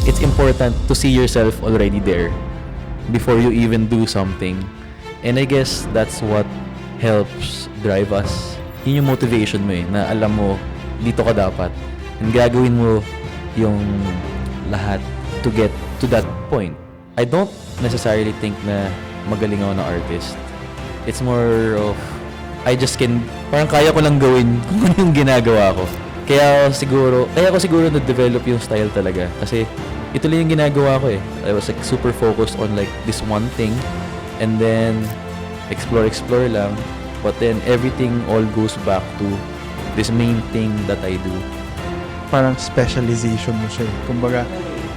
it's important to see yourself already there before you even do something. And I guess that's what helps drive us. Yun yung motivation mo na alam mo, dito ka dapat. And gagawin mo yung lahat to get to that point. I don't necessarily think na magaling ako na artist. It's more of, parang kaya ko lang gawin kung ano yung ginagawa ko. Kaya ako siguro na-develop yung style talaga. Kasi ito lang yung ginagawa ko eh. I was like super focused on like this one thing. And then, explore lang. But then, everything all goes back to this main thing that I do. Parang specialization mo siya eh. Kumbaga,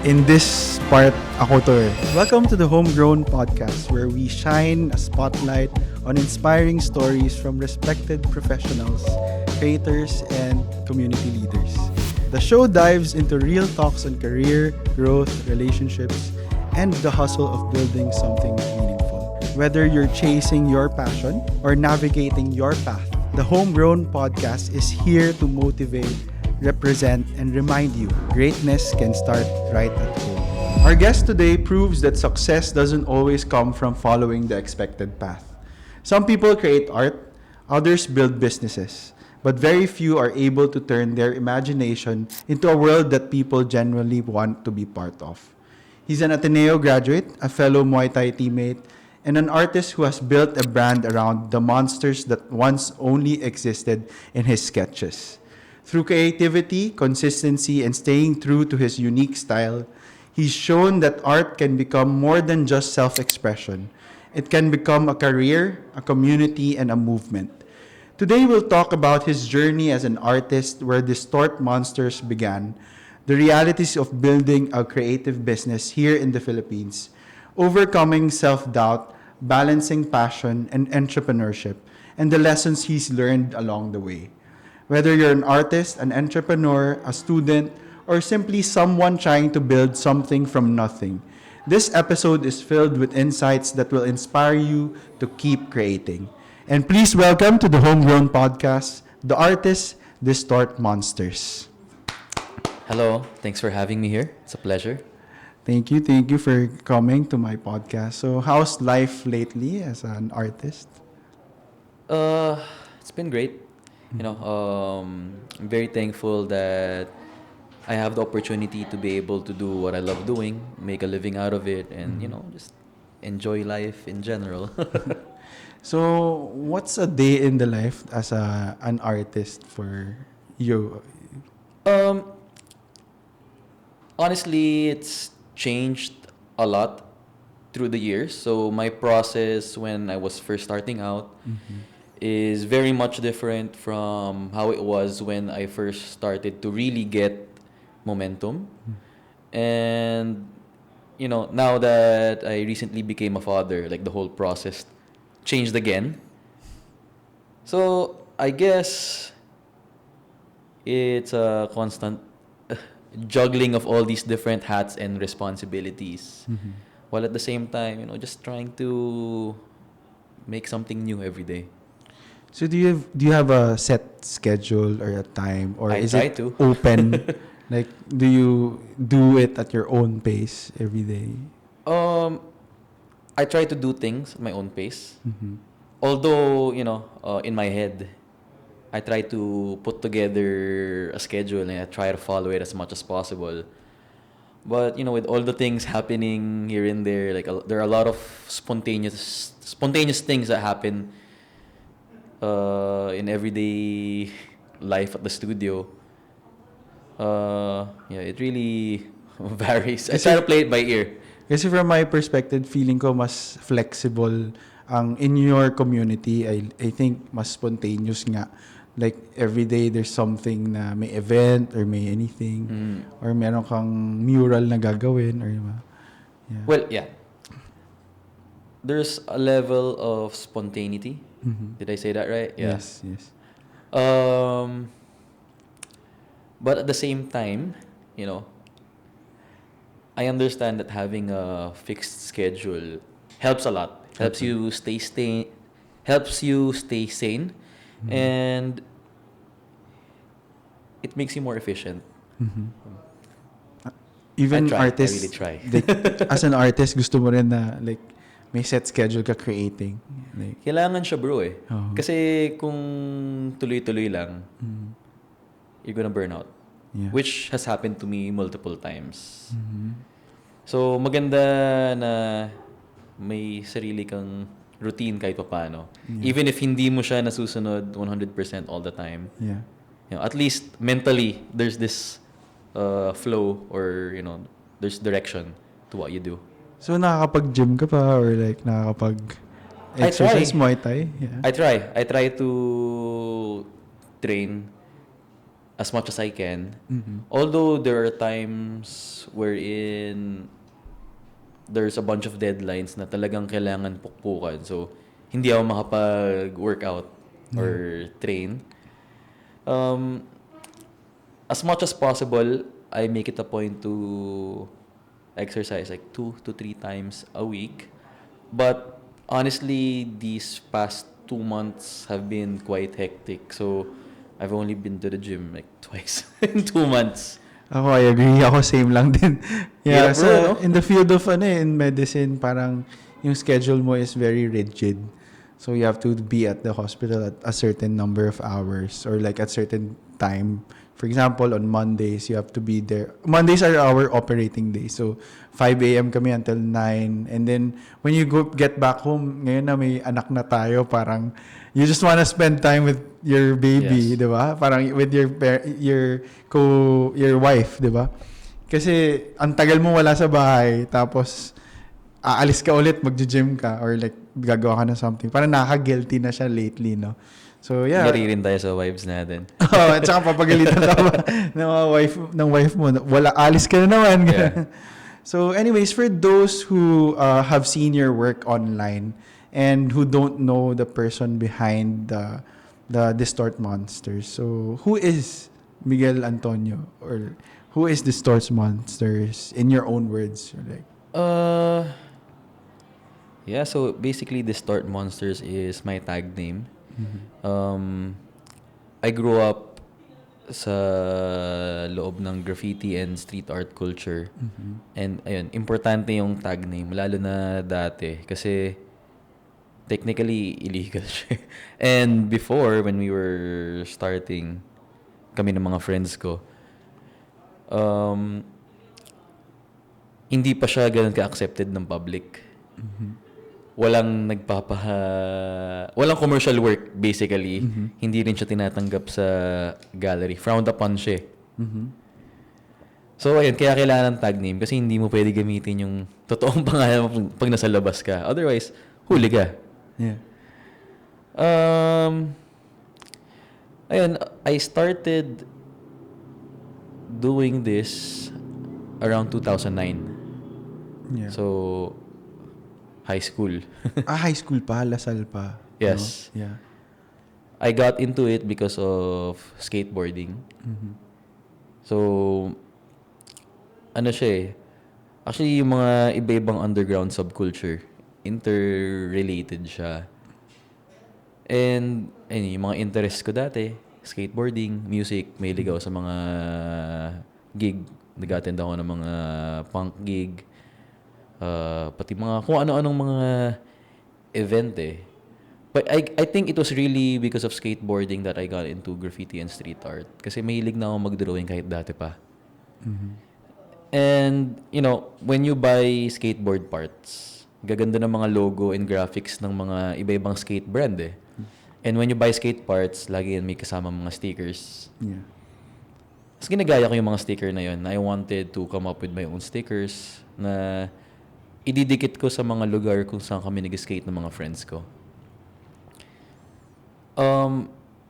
in this part, ako to eh. Welcome to the Homegrown Podcast, where we shine a spotlight on inspiring stories from respected professionals, creators, and community leaders. The show dives into real talks on career, growth, relationships, and the hustle of building something meaningful. Whether you're chasing your passion or navigating your path, the Homegrown Podcast is here to motivate, represent, and remind you greatness can start right at home. Our guest today proves that success doesn't always come from following the expected path. Some people create art, others build businesses, but very few are able to turn their imagination into a world that people genuinely want to be part of. He's an Ateneo graduate, a fellow Muay Thai teammate, and an artist who has built a brand around the monsters that once only existed in his sketches. Through creativity, consistency, and staying true to his unique style, he's shown that art can become more than just self-expression. It can become a career, a community, and a movement. Today we'll talk about his journey as an artist, where Distort Monsters began, the realities of building a creative business here in the Philippines, overcoming self-doubt, balancing passion and entrepreneurship, and the lessons he's learned along the way. Whether you're an artist, an entrepreneur, a student, or simply someone trying to build something from nothing, this episode is filled with insights that will inspire you to keep creating. And please welcome to the Homegrown Podcast, the artist Distort Monsters. Hello, thanks for having me here. It's a pleasure. Thank you for coming to my podcast. So, how's life lately as an artist? It's been great. I'm very thankful that I have the opportunity to be able to do what I love doing, make a living out of it, and just enjoy life in general. So, what's a day in the life as an artist for you? Honestly, it's changed a lot through the years. So my process when I was first starting out is very much different from how it was when I first started to really get momentum. And now that I recently became a father, like the whole process changed again. So I guess it's a constant juggling of all these different hats and responsibilities, while at the same time, just trying to make something new every day. So, do you have a set schedule or a time, or I is try it to. open? Like, do you do it at your own pace every day? I try to do things at my own pace. Although, in my head, I try to put together a schedule and I try to follow it as much as possible. But with all the things happening here and there, like there are a lot of spontaneous things that happen in everyday life at the studio. It really varies. I try to play it by ear. Kasi from my perspective, feeling ko mas flexible ang in your community. I think mas spontaneous nga. Like, every day there's something na may event or may anything. Or meron kang mural na gagawin. Or, yeah. Well, yeah. There's a level of spontaneity. Did I say that right? Yeah. Yes. But at the same time, I understand that having a fixed schedule helps a lot. Helps you stay sane. And it makes you more efficient. even I artists, really try. like, as an artist, gusto mo rin na, like, may set schedule ka creating. Like, Kailangan siya bro eh. Oo. Kasi kung tuloy-tuloy lang, you're gonna burn out. yeah. Which has happened to me multiple times. Mhm. So, maganda na may sarili kang routine kahit pa paano. Yeah. Even if hindi mo siya nasusunod 100% all the time. Yeah. You know, at least mentally, there's this flow or, there's direction to what you do. So, nakakapag-gym ka pa or like nakakapag-exercise, I try. Muay Thai? Yeah. I try to train as much as I can. Mhm. Although there are times wherein there's a bunch of deadlines na talagang kailangan pukpukan. So, hindi ako makapag-workout or train. As much as possible, I make it a point to exercise like 2 to 3 times a week. But honestly, these past 2 months have been quite hectic. So, I've only been to the gym like twice in 2 months. Ako, I agree. Ako, same lang din. Yeah, so, bro, no? in the field of, in medicine, parang yung schedule mo is very rigid. So, you have to be at the hospital at a certain number of hours or like at certain time. For example, on Mondays, you have to be there. Mondays are our operating days. So, 5 a.m. kami until 9. And then, when you get back home, ngayon na may anak na tayo, parang, you just wanna spend time with your baby, Yes. di ba? Parang with your wife, di ba? Kasi, ang tagal mo wala sa bahay, tapos, aalis ka ulit, mag-gym ka, or like, gagawa ka na something. Parang nakaka-guilty na siya lately, no? So, yeah. Yari rin tayo sa wives natin. At saka papagalitan ka ba ng wife mo. Wala, alis ka na naman. Yeah. So anyways, for those who have seen your work online and who don't know the person behind the Distort Monsters, so who is Miguel Antonio? Or who is Distort Monsters in your own words? Like, yeah, so basically Distort Monsters is my tag name. I grew up sa loob ng graffiti and street art culture. And ayun, importante yung tag name, lalo na dati kasi technically illegal siya. And before, when we were starting, kami ng mga friends ko, hindi pa siya ganun ka-accepted ng public. Walang walang commercial work basically. Hindi rin siya tinatanggap sa gallery. Frowned upon siya. So ayun, kaya kailangan ng tag name kasi hindi mo pwede gamitin yung totoong pangalan mo pag nasa labas ka. Otherwise, huli ka. yeah. Ayun, I started doing this around 2009. Yeah. So high school. High school pa, Lasal pa. Yes. No? Yeah. I got into it because of skateboarding. So, ano siya eh. Actually, yung mga iba-ibang underground subculture, interrelated siya. And, ayun, yung mga interest ko dati, skateboarding, music, mahilig ako sa mga gig. Nag-attend ako ng mga punk gig. Pati mga kung ano-anong mga event eh. But I think it was really because of skateboarding that I got into graffiti and street art. Kasi mahilig na ako mag-drawing kahit dati pa. And, when you buy skateboard parts, gaganda ng mga logo and graphics ng mga iba-ibang skate brand eh. And when you buy skate parts, lagi yan may kasama mga stickers. Yeah. Tapos ginagaya ko yung mga sticker na yun. I wanted to come up with my own stickers na ididikit ko sa mga lugar kung saan kami nag-skate ng mga friends ko.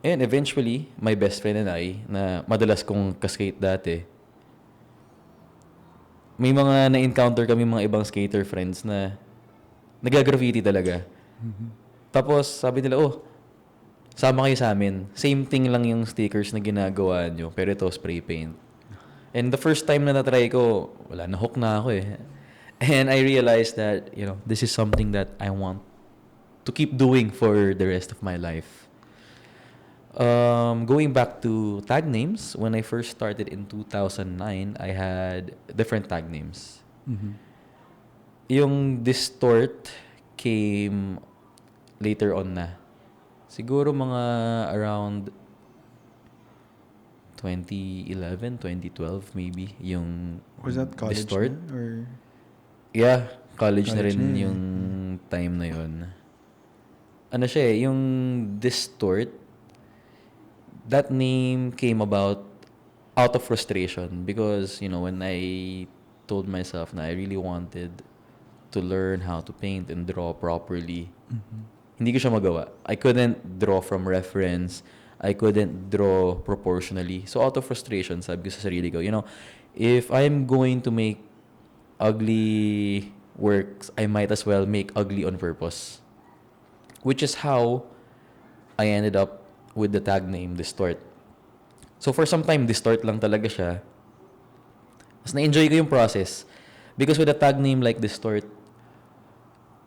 And eventually, my best friend and I, na madalas kong kaskate dati, may mga na-encounter kami mga ibang skater friends na nag-graffiti talaga. Tapos sabi nila, sama kayo sa amin. Same thing lang yung stickers na ginagawa nyo, pero ito spray paint. And the first time na natry ko, wala, na-hook na ako eh. And I realized that, this is something that I want to keep doing for the rest of my life. Going back to tag names, when I first started in 2009, I had different tag names. Mhm. Yung Distort came later on na. Siguro mga around 2011, 2012 maybe, yung Was that college Distort. na? Or Yeah, college na college rin na eh. yung time na yun. Ano siya yung Distort, that name came about out of frustration because, when I told myself na I really wanted to learn how to paint and draw properly, hindi ko siya magawa. I couldn't draw from reference. I couldn't draw proportionally. So out of frustration, sabi ko sa sarili ko, if I'm going to make ugly works, I might as well make ugly on purpose. Which is how I ended up with the tag name Distort. So for some time, Distort lang talaga siya. Mas na-enjoy ko yung process. Because with a tag name like Distort,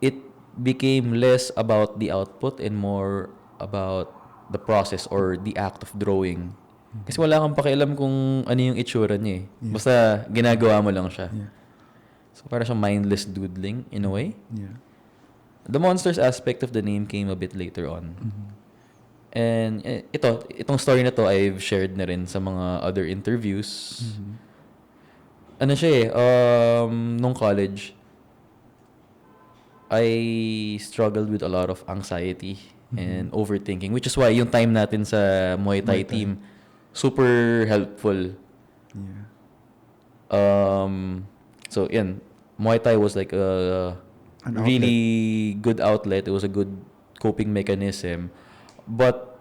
it became less about the output and more about the process or the act of drawing. Kasi wala kang pakialam kung ano yung itsura niya eh. Yeah. Basta ginagawa mo lang siya. yeah. So para siyang mindless doodling in a way. Yeah. The monsters aspect of the name came a bit later on. And itong story na to I've shared na rin sa mga other interviews. Ano siya nung college, I struggled with a lot of anxiety and overthinking, which is why yung time natin sa Muay Thai Muay Thai. team, super helpful. Yeah. So yan, Muay Thai was like a An really good outlet. It was a good coping mechanism. But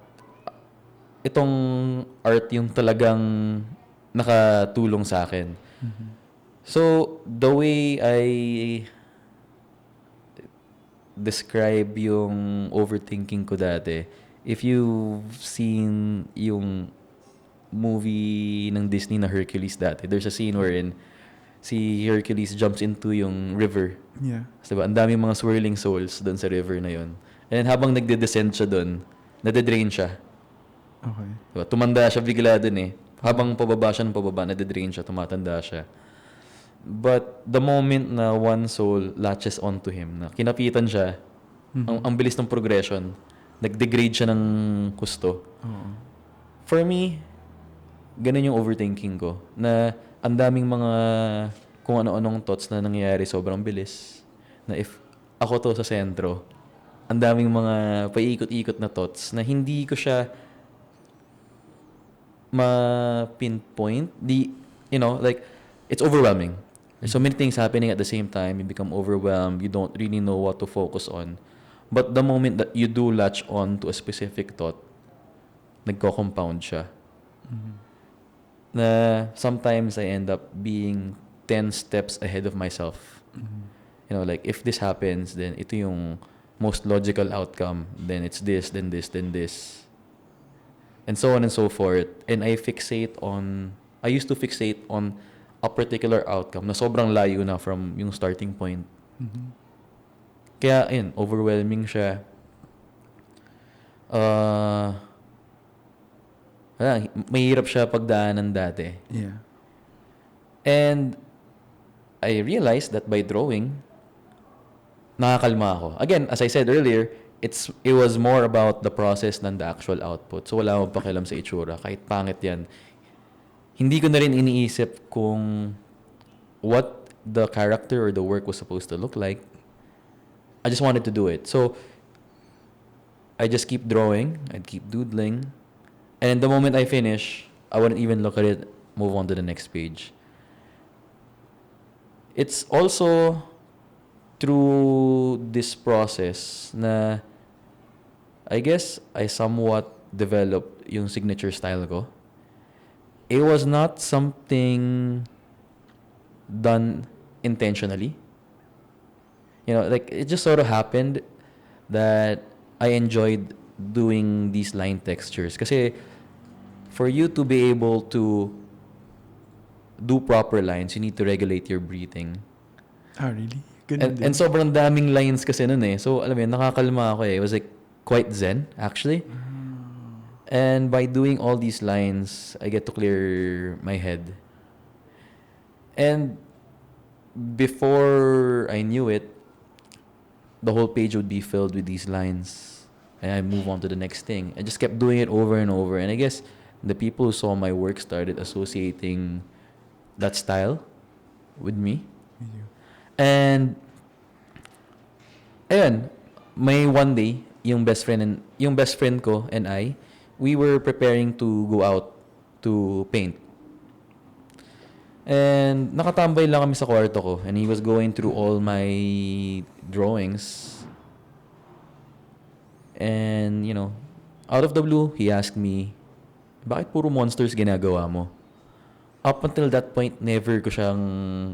itong art yung talagang nakatulong sa akin. So the way I describe yung overthinking ko dati, if you've seen yung movie ng Disney na Hercules dati, there's a scene wherein si Hercules jumps into yung river. Yeah. Diba? Ang daming mga swirling souls doon sa river na yun. And habang nagde-descend siya doon, nade-drain siya. Okay. Diba? Tumanda siya bigla doon eh. Habang pababa siya ng pababa, nade-drain siya, tumatanda siya. But the moment na one soul latches onto him, na kinapitan siya, ang bilis ng progression, nag-degrade siya ng husto. Oo. For me, ganun yung overthinking ko. Na ang daming mga kung ano-anong thoughts na nangyayari sobrang bilis. Na if ako to sa sentro, ang daming mga paikot-ikot na thoughts na hindi ko siya ma-pinpoint. Like, it's overwhelming. There's so many things happening at the same time. You become overwhelmed. You don't really know what to focus on. But the moment that you do latch on to a specific thought, nagko-compound siya. Na sometimes I end up being 10 steps ahead of myself. Like if this happens, then ito yung most logical outcome. Then it's this, then this, then this. And so on and so forth. And I used to fixate on a particular outcome na sobrang layo na from yung starting point. Kaya, overwhelming siya. Mahirap siya pagdaanan dati. Yeah. And I realized that by drawing, nakakalma ako. Again, as I said earlier, it was more about the process than the actual output. So wala akong pakialam sa itsura. Kahit pangit yan. Hindi ko na rin iniisip kung what the character or the work was supposed to look like. I just wanted to do it. So I just keep drawing. I'd keep doodling. And the moment I finish, I wouldn't even look at it, move on to the next page. It's also through this process na I guess I somewhat developed yung signature style ko. It was not something done intentionally. Like it just sort of happened that I enjoyed doing these line textures. Kasi for you to be able to do proper lines, you need to regulate your breathing. Ah, really? Ganun And sobrang daming lines kasi nun eh. So, alam mo yun, nakakalma ako eh. It was like quite zen, actually. And by doing all these lines, I get to clear my head. And before I knew it, the whole page would be filled with these lines. And I move on to the next thing. I just kept doing it over and over. And I guess the people who saw my work started associating that style with me. And ayun, may one day, yung best friend ko and I, we were preparing to go out to paint. And nakatambay lang kami sa kwarto ko and he was going through all my drawings. And, out of the blue, he asked me, bakit puro monsters ginagawa mo? Up until that point, never ko siyang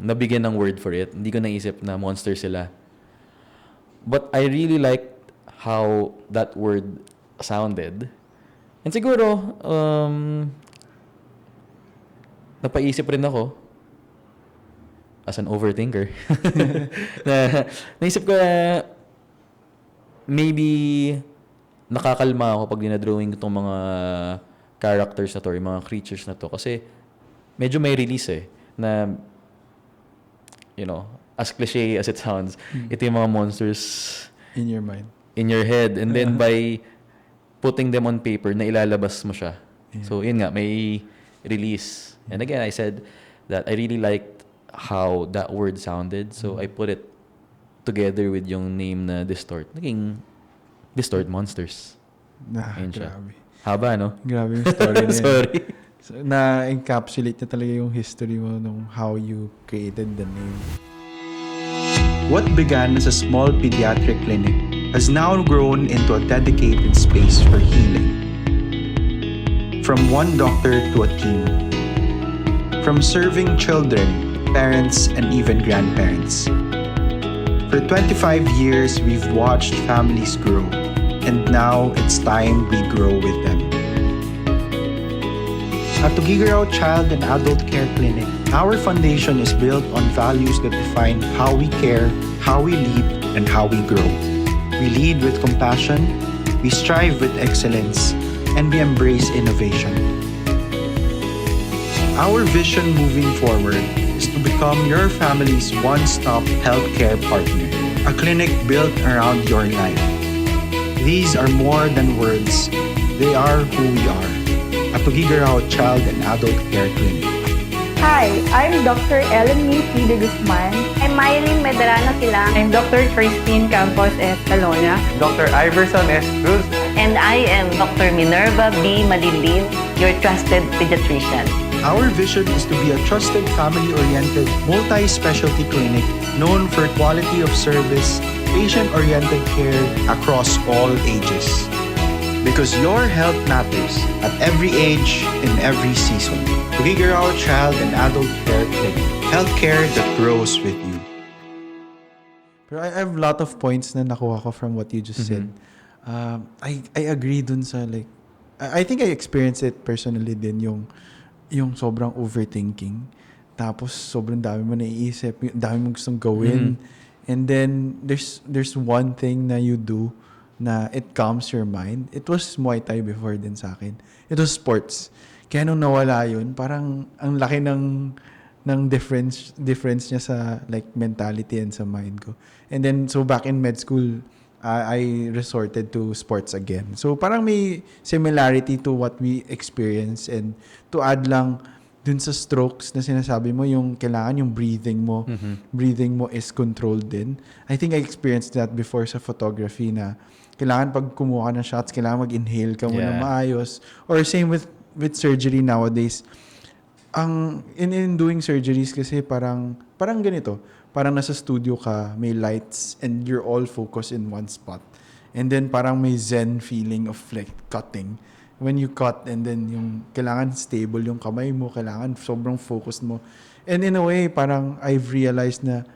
nabigyan ng word for it. Hindi ko naisip na monster sila. But I really liked how that word sounded. And siguro, napaisip rin ako as an overthinker. Naisip ko na maybe nakakalma ako pag dinadrawing itong mga characters na to, yung mga creatures na to. Kasi medyo may release na, as cliche as it sounds, ito yung mga monsters in your mind, in your head. And then by putting them on paper, na ilalabas mo siya. Yeah. So, yun nga, may release. And again, I said that I really liked how that word sounded. So, I put it together with yung name na Distort. Naging Distort Monsters. Ayun siya. Grabe. Haba, no? Grabe yung story na yun. Sorry. So, na-encapsulate na talaga yung history mo nung how you created the name. What began as a small pediatric clinic has now grown into a dedicated space for healing. From one doctor to a team. From serving children, parents, and even grandparents. For 25 years, we've watched families grow, and now it's time we grow with them. At Tugigaraw Child and Adult Care Clinic, our foundation is built on values that define how we care, how we lead, and how we grow. We lead with compassion, we strive with excellence, and we embrace innovation. Our vision moving forward is to become your family's one-stop healthcare partner, a clinic built around your life. These are more than words, they are who we are. At Tugigaraw Child and Adult Care Clinic. Hi, I'm Dr. Ellen P. de Guzman. I'm Mylene Medrano Kilang. I'm Dr. Christine Campos Escalona. Dr. Iverson S. Cruz. And I am Dr. Minerva B. Madilin, your trusted pediatrician. Our vision is to be a trusted, family-oriented, multi-specialty clinic known for quality of service, patient-oriented care across all ages. Because your health matters at every age, in every season. Tugigaraw Child and Adult Care Clinic. Healthcare that grows with you. Pero I have a lot of points na nakuha ko from what you just said. I agree dun sa I think I experienced it personally din yung sobrang overthinking. Tapos sobrang dami mo naiisip, dami mo gustong gawin. And then there's one thing na you do na it calms your mind. It was Muay Thai before din sa akin. It was sports. Kaya nung nawala yun, parang ang laki ng difference niya sa mentality and sa mind ko. And then, so back in med school, I resorted to sports again. So parang may similarity to what we experience. And to add lang, dun sa strokes na sinasabi mo, yung kailangan yung breathing mo is controlled din. I think I experienced that before sa photography na kailangan pag kumuha ka ng shots, kailangan mag-inhale ka muna maayos. Or same with surgery nowadays. In doing surgeries kasi parang ganito. Parang nasa studio ka, may lights, and you're all focused in one spot. And then parang may zen feeling of cutting. When you cut, and then yung kailangan stable yung kamay mo, kailangan sobrang focused mo. And in a way, parang I've realized na,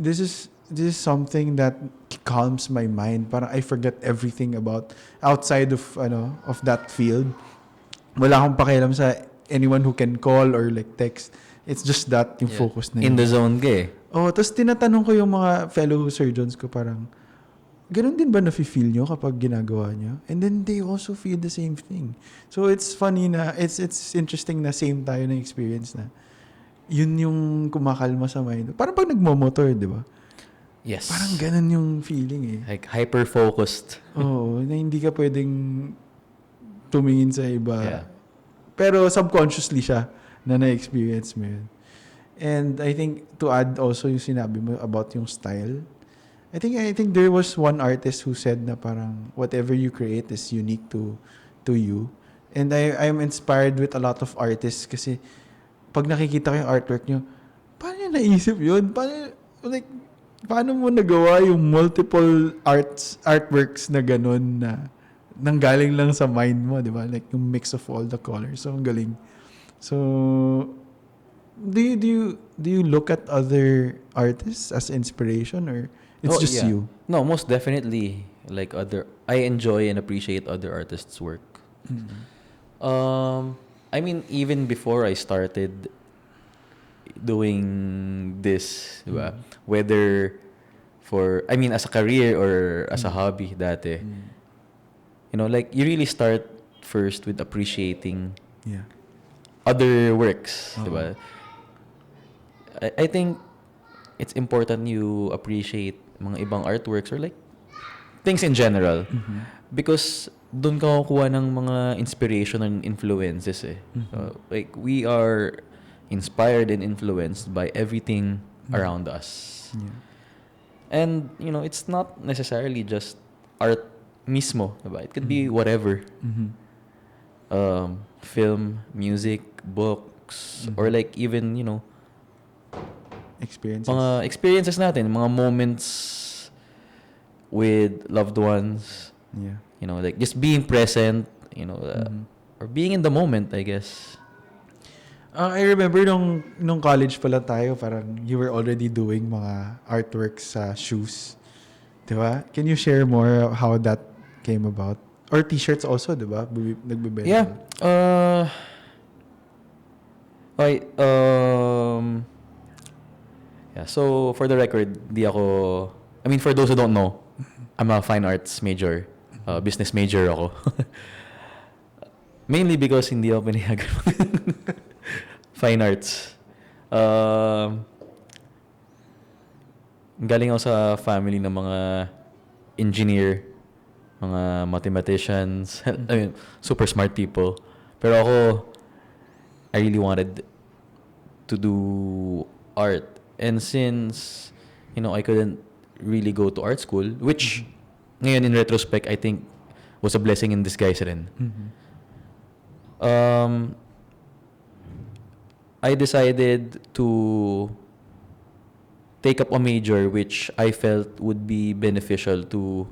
this is something that calms my mind. Parang I forget everything about outside of that field. Wala akong pakialam sa anyone who can call or text. It's just that yung focus na yun. In the zone ka eh. Tapos tinatanong ko yung mga fellow surgeons ko parang, ganun din ba nafe-feel nyo kapag ginagawa nyo? And then they also feel the same thing. So it's funny na, it's interesting na same tayo na experience na yun yung kumakalma sa mind. Parang pag nagmamotor, di ba? Yes. Parang ganun yung feeling eh. Like hyper-focused. Oo, na hindi ka pwedeng tumingin sa iba. Yeah. Pero subconsciously siya na na-experience mo yun. And I think to add also yung sinabi mo about yung style, I think there was one artist who said na parang whatever you create is unique to you. And I'm inspired with a lot of artists kasi pag nakikita ko yung artwork nyo, paano nyo naisip yun? Paano mo nagawa yung multiple artworks na ganun na nanggaling lang sa mind mo, di ba? Like yung mix of all the colors. So, ang galing. So, do you look at other artists as inspiration or it's just you? No, most definitely. Like I enjoy and appreciate other artists' work. Mm-hmm. I mean, even before I started doing this, diba? Whether as a career or as a hobby dati, you know, like you really start first with appreciating other works, diba? I think it's important you appreciate mga ibang artworks or like things in general because doon ka kukuha ng mga inspiration and influences eh. Like we are inspired and influenced by everything around us. And you know, it's not necessarily just art mismo, diba? It could be whatever. Film, music, books, or like even, you know, mga experiences natin, mga moments with loved ones. Yeah. You know, like just being present, you know, or being in the moment, I guess. I remember nung college pala tayo, parang you were already doing mga artworks sa shoes. Diba? Can you share more how that came about? Or t-shirts also, diba? Nagbibenta. Yeah. Okay. Yeah. So, for the record, for those who don't know, I'm a fine arts major. Business major ako. Mainly because hindi ako pinayagan fine arts. Galing ako sa family ng mga engineer, mga mathematicians, I mean, super smart people. Pero ako, I really wanted to do art. And since, you know, I couldn't really go to art school, which ngayon in retrospect, I think was a blessing in disguise rin. I decided to take up a major which I felt would be beneficial to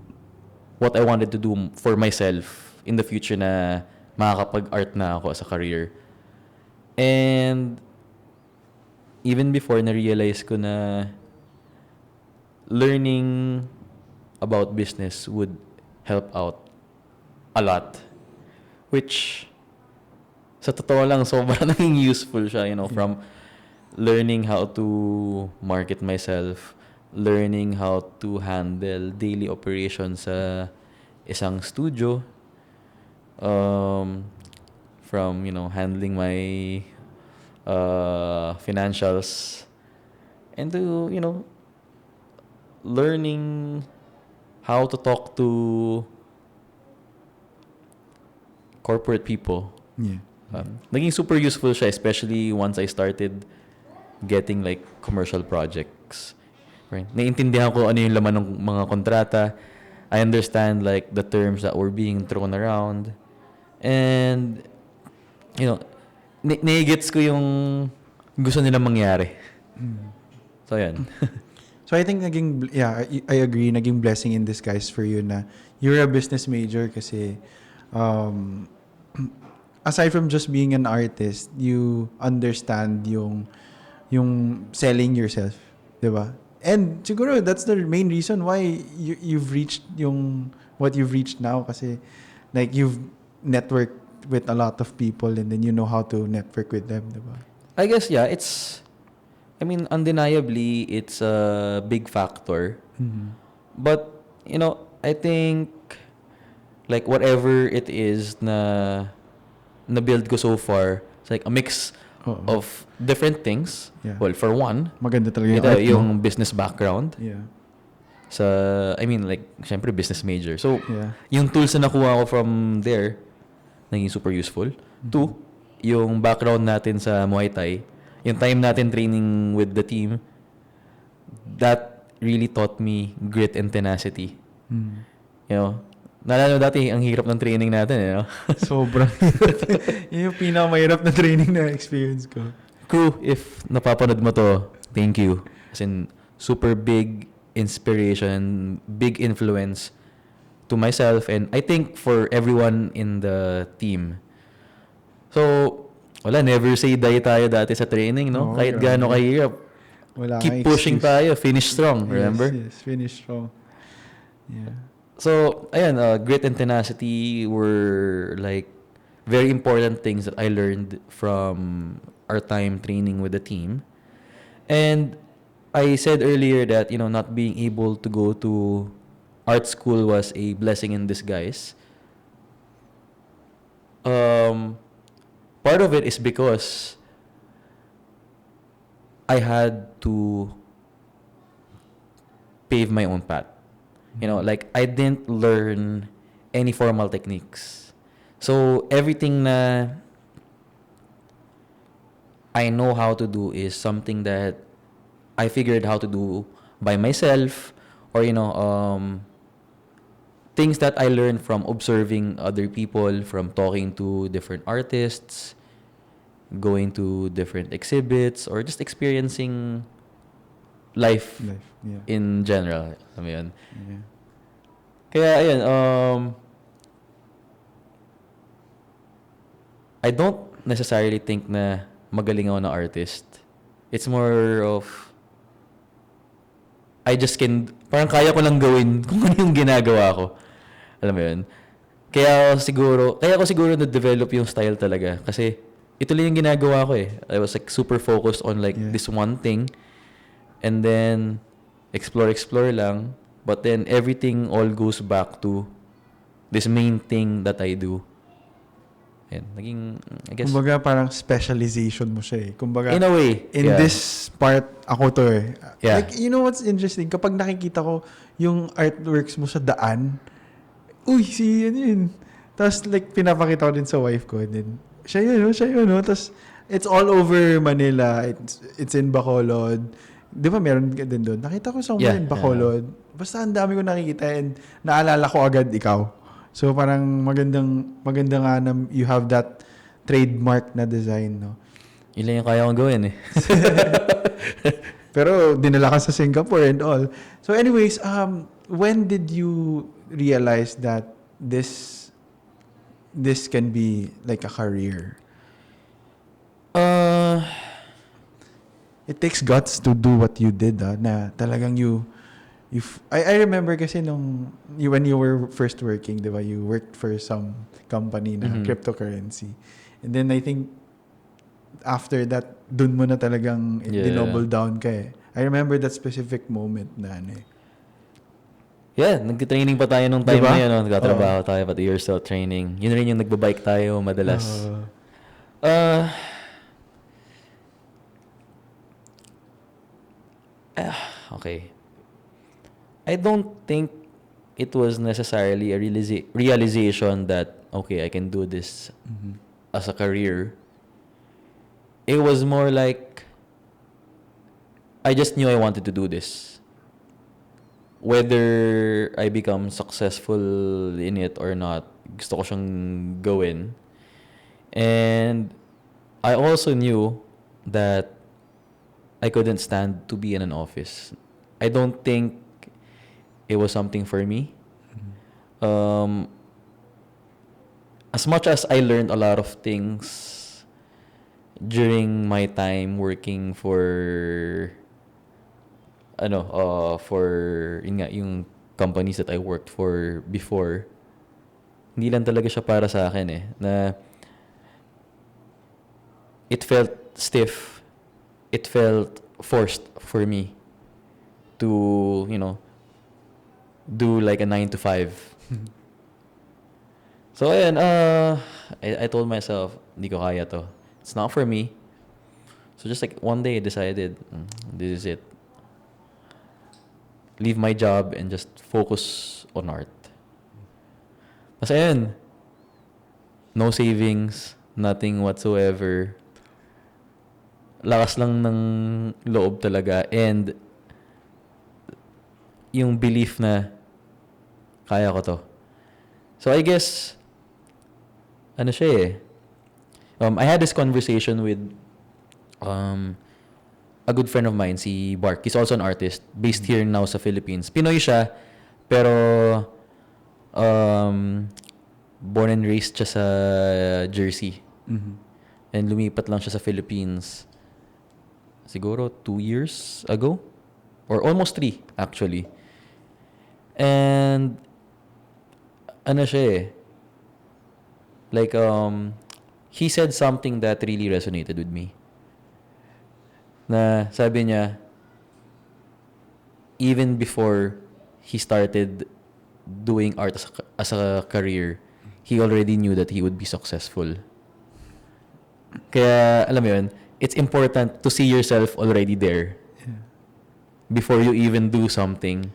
what I wanted to do for myself in the future na makakapag-art na ako as a career. And even before na-realize ko na learning about business would help out a lot. Which, sa totoo lang, sobrang naging useful siya, you know, from learning how to market myself, learning how to handle daily operations sa isang studio, from, you know, handling my financials, and to, you know, learning how to talk to corporate people. Yeah. Naging super useful siya, especially once I started getting like commercial projects. Right? Naiintindihan ko ano yung laman ng mga kontrata. I understand like the terms that were being thrown around. And, you know, naigets ko yung gusto nilang mangyari. So, yan. So I think I agree, naging blessing in disguise for you na you're a business major kasi aside from just being an artist, you understand yung selling yourself, 'di ba? And siguro that's the main reason why you've reached what you've reached now kasi like you've networked with a lot of people and then you know how to network with them, 'di ba? I guess undeniably it's a big factor. But, you know, I think like whatever it is na build ko so far, it's like a mix Oo. of different things. Yeah. Well, for one, Maganda talaga yung ito art, yung no? business background. Yeah. Syempre business major. So, Yeah. yung tools na nakuha ko from there, naging super useful. Two, yung background natin sa Muay Thai, yung time natin training with the team, that really taught me grit and tenacity. Mm. You know, naalala mo dati, ang hirap ng training natin, you know? Sobrang yun yung pinakamahirap na training na experience ko. Crew, if napapanood mo to, thank you. As in, super big inspiration, big influence to myself and I think for everyone in the team. So, wala, never say die tayo dati sa training, no? Oo, Kahit grabe. gaano kahirap. Wala Keep kang pushing excuse. tayo, finish strong, remember? Yes, finish strong. Yeah. So, ayan, grit and tenacity were like very important things that I learned from our time training with the team. And I said earlier that, you know, not being able to go to art school was a blessing in disguise. Part of it is because I had to pave my own path. You know, like I didn't learn any formal techniques. So everything na I know how to do is something that I figured how to do by myself, or you know, things that I learned from observing other people, from talking to different artists, going to different exhibits, or just experiencing life Yeah. in general. Alam mo yun? Yeah. Kaya ayun, I don't necessarily think na magaling ako na artist. It's more of I just can, parang kaya ko lang gawin kung ano yung ginagawa ko. Alam mo yun? Kaya ko siguro na-develop yung style talaga. Kasi ito lang yung ginagawa ko eh. I was like super focused on like this one thing. And then, explore lang. But then, everything all goes back to this main thing that I do. And naging, I guess, Kumbaga parang specialization mo siya eh. Kumbaga, in a way, in yeah. this part, ako to eh. Yeah. Like, you know what's interesting? Kapag nakikita ko yung artworks mo sa daan, uy, si yan yun. Tapos like, pinapakita ko din sa wife ko. And then, siya yun, no? Tapos, it's all over Manila. It's in Bacolod. Di ba meron ka din doon? Nakita ko somewhere in Bacolod. Basta ang dami ko nakikita and naalala ko agad ikaw. So parang maganda nga na you have that trademark na design, no? Yun lang yung kaya kong gawin eh. Pero dinala ka sa Singapore and all. So anyways, when did you realize that this can be like a career? It takes guts to do what you did, na talagang I remember kasi when you were first working, di ba, you worked for some company na cryptocurrency. And then I think after that, dun mo na talagang dinouble down ka eh. I remember that specific moment na ano eh. Yeah, nag-training pa tayo nung time Diba? na yun. No? Nagtatrabaho tayo, pati you're still training. Yun rin yung nagbabike tayo madalas. Okay. I don't think it was necessarily a realization that, okay, I can do this as a career. It was more like, I just knew I wanted to do this. Whether I become successful in it or not, gusto ko siyang gawin. And I also knew that I couldn't stand to be in an office. I don't think it was something for me. As much as I learned a lot of things during my time working for yung companies that I worked for before, hindi lang talaga siya para sa akin eh, na it felt stiff. It felt forced for me to, do like a 9 to 5. So ayun, I told myself, hindi ko kaya to. It's not for me. So just like one day I decided, this is it. Leave my job and just focus on art. Kasi ayun, no savings, nothing whatsoever. Lakas lang ng loob talaga. And yung belief na kaya ko to. So I guess, ano siya eh. I had this conversation with a good friend of mine, si Bark. He's also an artist, based here now sa Philippines. Pinoy siya, pero born and raised siya sa Jersey. And lumipat lang siya sa Philippines siguro 2 years ago. Or almost 3, actually. And ano siya eh. Like, he said something that really resonated with me. Na sabi niya, even before he started doing art as a career, he already knew that he would be successful. Kaya, alam mo yun, it's important to see yourself already there before you even do something.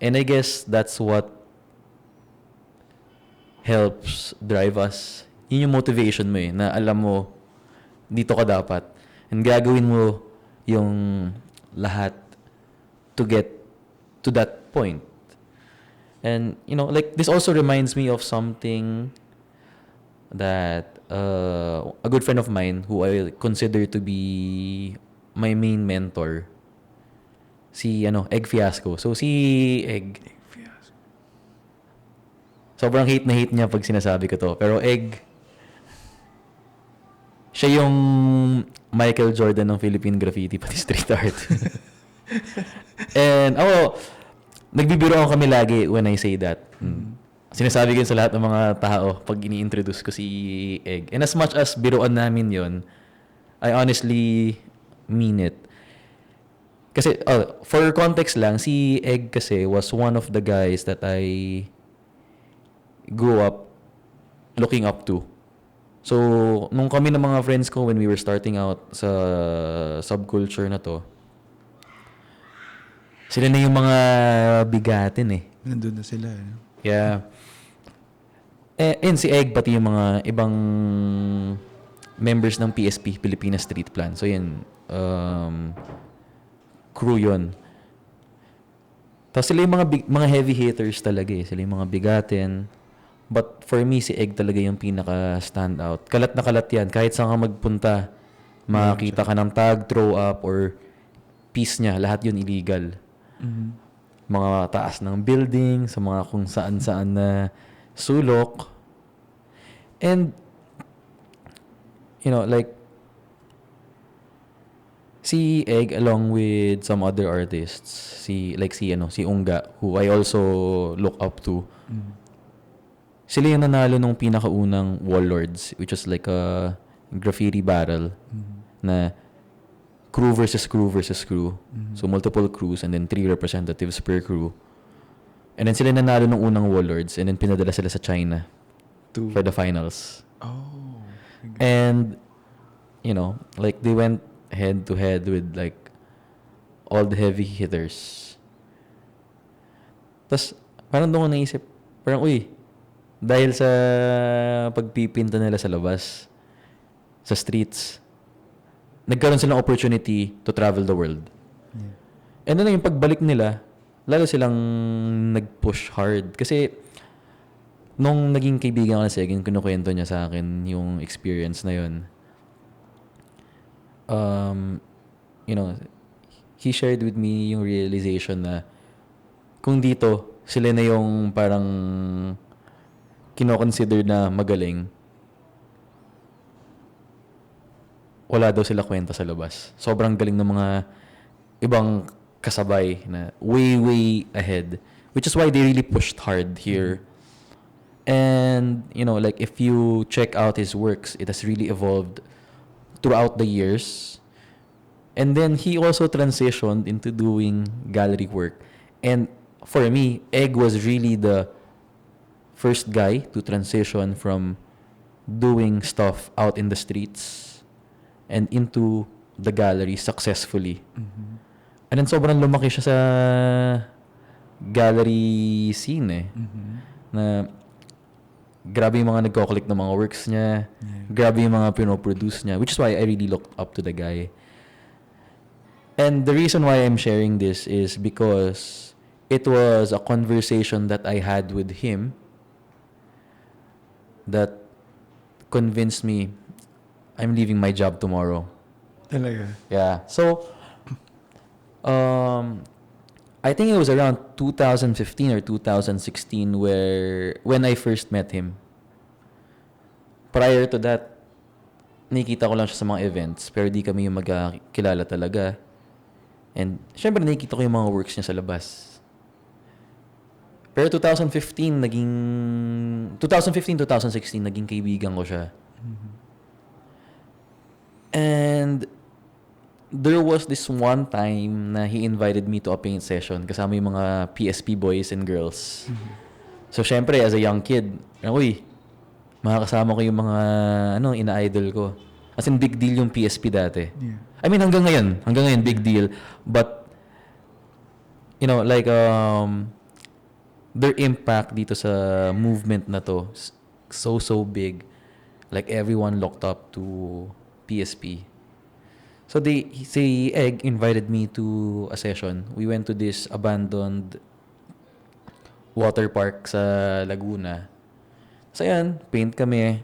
And I guess that's what helps drive us. Yun yung motivation mo eh, na alam mo, dito ka dapat. And gagawin mo yung lahat to get to that point. And, you know, like, this also reminds me of something that a good friend of mine who I consider to be my main mentor, si Egg Fiasco. So si Egg Fiasco, sobrang hate na hate niya pag sinasabi ko to. Pero Egg, siya yung Michael Jordan ng Philippine graffiti pati street art. And nagbibiroan kami lagi when I say that. Sinasabi ko sa lahat ng mga tao pag ini-introduce ko si Egg. And as much as biroan namin yon, I honestly mean it. Kasi, for context lang, si Egg kasi was one of the guys that I grew up looking up to. So, nung kami ng mga friends ko when we were starting out sa subculture na to, sila na yung mga bigatin eh. Nandun na sila eh. Yeah. And si Egg, pati yung mga ibang members ng PSP, Pilipinas Street Plan. So, yan. Crew yun. Tapos sila yung mga heavy hitters talaga eh. Sila yung mga bigatin. But for me, si Egg talaga yung pinaka-stand out. Kalat na kalat yan. Kahit saan ka magpunta, makakita ka ng tag, throw up, or piece niya. Lahat yun illegal. Mga taas ng building, sa mga kung saan-saan na sulok. And, you know, like, si Egg along with some other artists, si Unga, who I also look up to, sila yung nanalo nung pinakaunang Warlords, which is like a graffiti battle na crew versus crew versus crew. So multiple crews and then 3 representatives per crew. And then sila nanalo nung unang Warlords and then pinadala sila sa China for the finals. Oh. And, you know, like they went head to head with like all the heavy hitters. Tapos, parang doon ko naisip, parang, dahil sa pagpipinta nila sa labas, sa streets, nagkaroon silang opportunity to travel the world. Yeah. And then yung pagbalik nila, lalo silang nag-push hard. Kasi, nung naging kaibigan ko na si Egin, kinukwento niya sa akin yung experience na yun. You know, he shared with me yung realization na kung dito, sila na yung parang kino-consider na magaling, wala daw sila kwenta sa labas. Sobrang galing ng mga ibang kasabay na way, way ahead. Which is why they really pushed hard here. And, you know, like if you check out his works, it has really evolved throughout the years. And then he also transitioned into doing gallery work. And for me, Egg was really the first guy to transition from doing stuff out in the streets and into the gallery successfully. And then sobrang lumaki siya sa gallery scene eh. Na grabe yung mga nagko-collect ng mga works niya. Grabe yung mga pinoproduce niya. Which is why I really looked up to the guy. And the reason why I'm sharing this is because it was a conversation that I had with him that convinced me I'm leaving my job tomorrow. Talaga? Yeah. So, I think it was around 2015 or 2016 when I first met him. Prior to that, nakikita ko lang siya sa mga events, pero di kami yung magkakilala talaga. And syempre nakikita ko yung mga works niya sa labas. Pero 2015, 2016, naging kaibigan ko siya. And there was this one time na he invited me to a paint session kasama yung mga PSP boys and girls. So, syempre, as a young kid, uy, makakasama ko yung mga ina-idol ko. As in, big deal yung PSP dati. Yeah. I mean, hanggang ngayon, big deal. But, their impact dito sa movement na to, so big. Like, everyone looked up to PSP. So Egg invited me to a session. We went to this abandoned water park sa Laguna. So ayan, paint kami,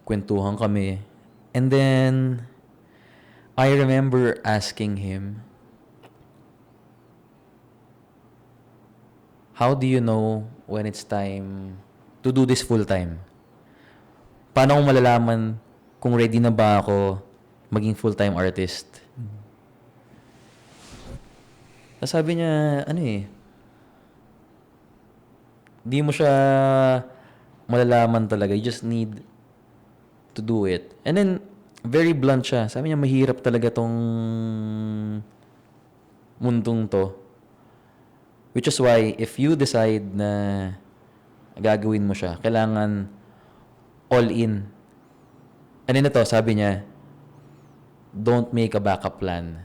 kwentuhan kami. And then, I remember asking him, how do you know when it's time to do this full time? Paano ko malalaman kung ready na ba ako maging full-time artist? Sabi niya, di mo siya malalaman talaga. You just need to do it. And then, very blunt siya. Sabi niya, mahirap talaga tong mundong to. Which is why, if you decide na gagawin mo siya, kailangan all in. And then ito, sabi niya, don't make a backup plan.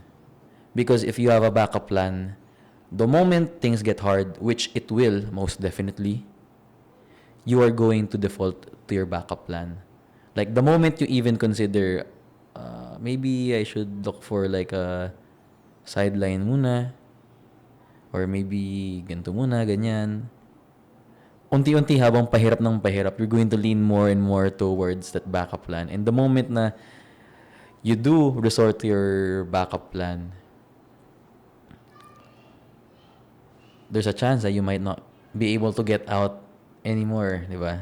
Because if you have a backup plan, the moment things get hard, which it will, most definitely, you are going to default to your backup plan. Like, the moment you even consider, maybe I should look for like a sideline muna, or maybe ganito muna, ganyan. Unti-unti habang pahirap ng pahirap, you're going to lean more and more towards that backup plan. And the moment na you do resort to your backup plan, there's a chance that you might not be able to get out anymore, di ba?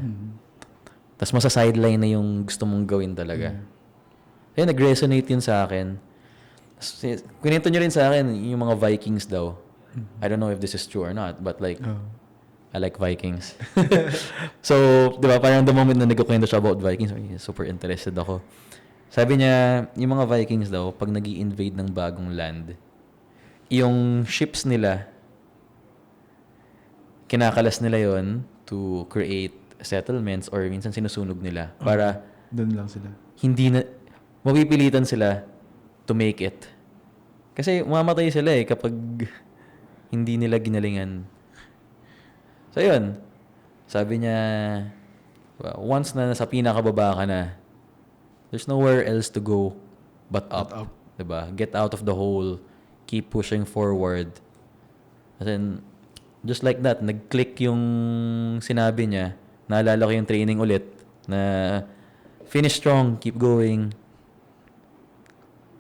Tas masa-sideline na yung gusto mong gawin talaga. Kaya nag-resonate yun sa akin. Kwento nyo rin sa akin yung mga Vikings daw. I don't know if this is true or not, but like, I like Vikings. So, di ba, parang the moment na nagkukwento siya about Vikings, super interested ako. Sabi niya, yung mga Vikings daw, pag nag-i-invade ng bagong land, yung ships nila, kinakalas nila yon to create settlements or minsan sinusunog nila para doon lang sila. Hindi na, mapipilitan sila to make it. Kasi mamatay sila kapag hindi nila ginalingan. So, yun. Sabi niya, once na nasa pinakababa ka na, there's nowhere else to go but up. Diba? Get out of the hole. Keep pushing forward. And then, just like that, nag-click yung sinabi niya. Naalala ko yung training ulit na finish strong, keep going.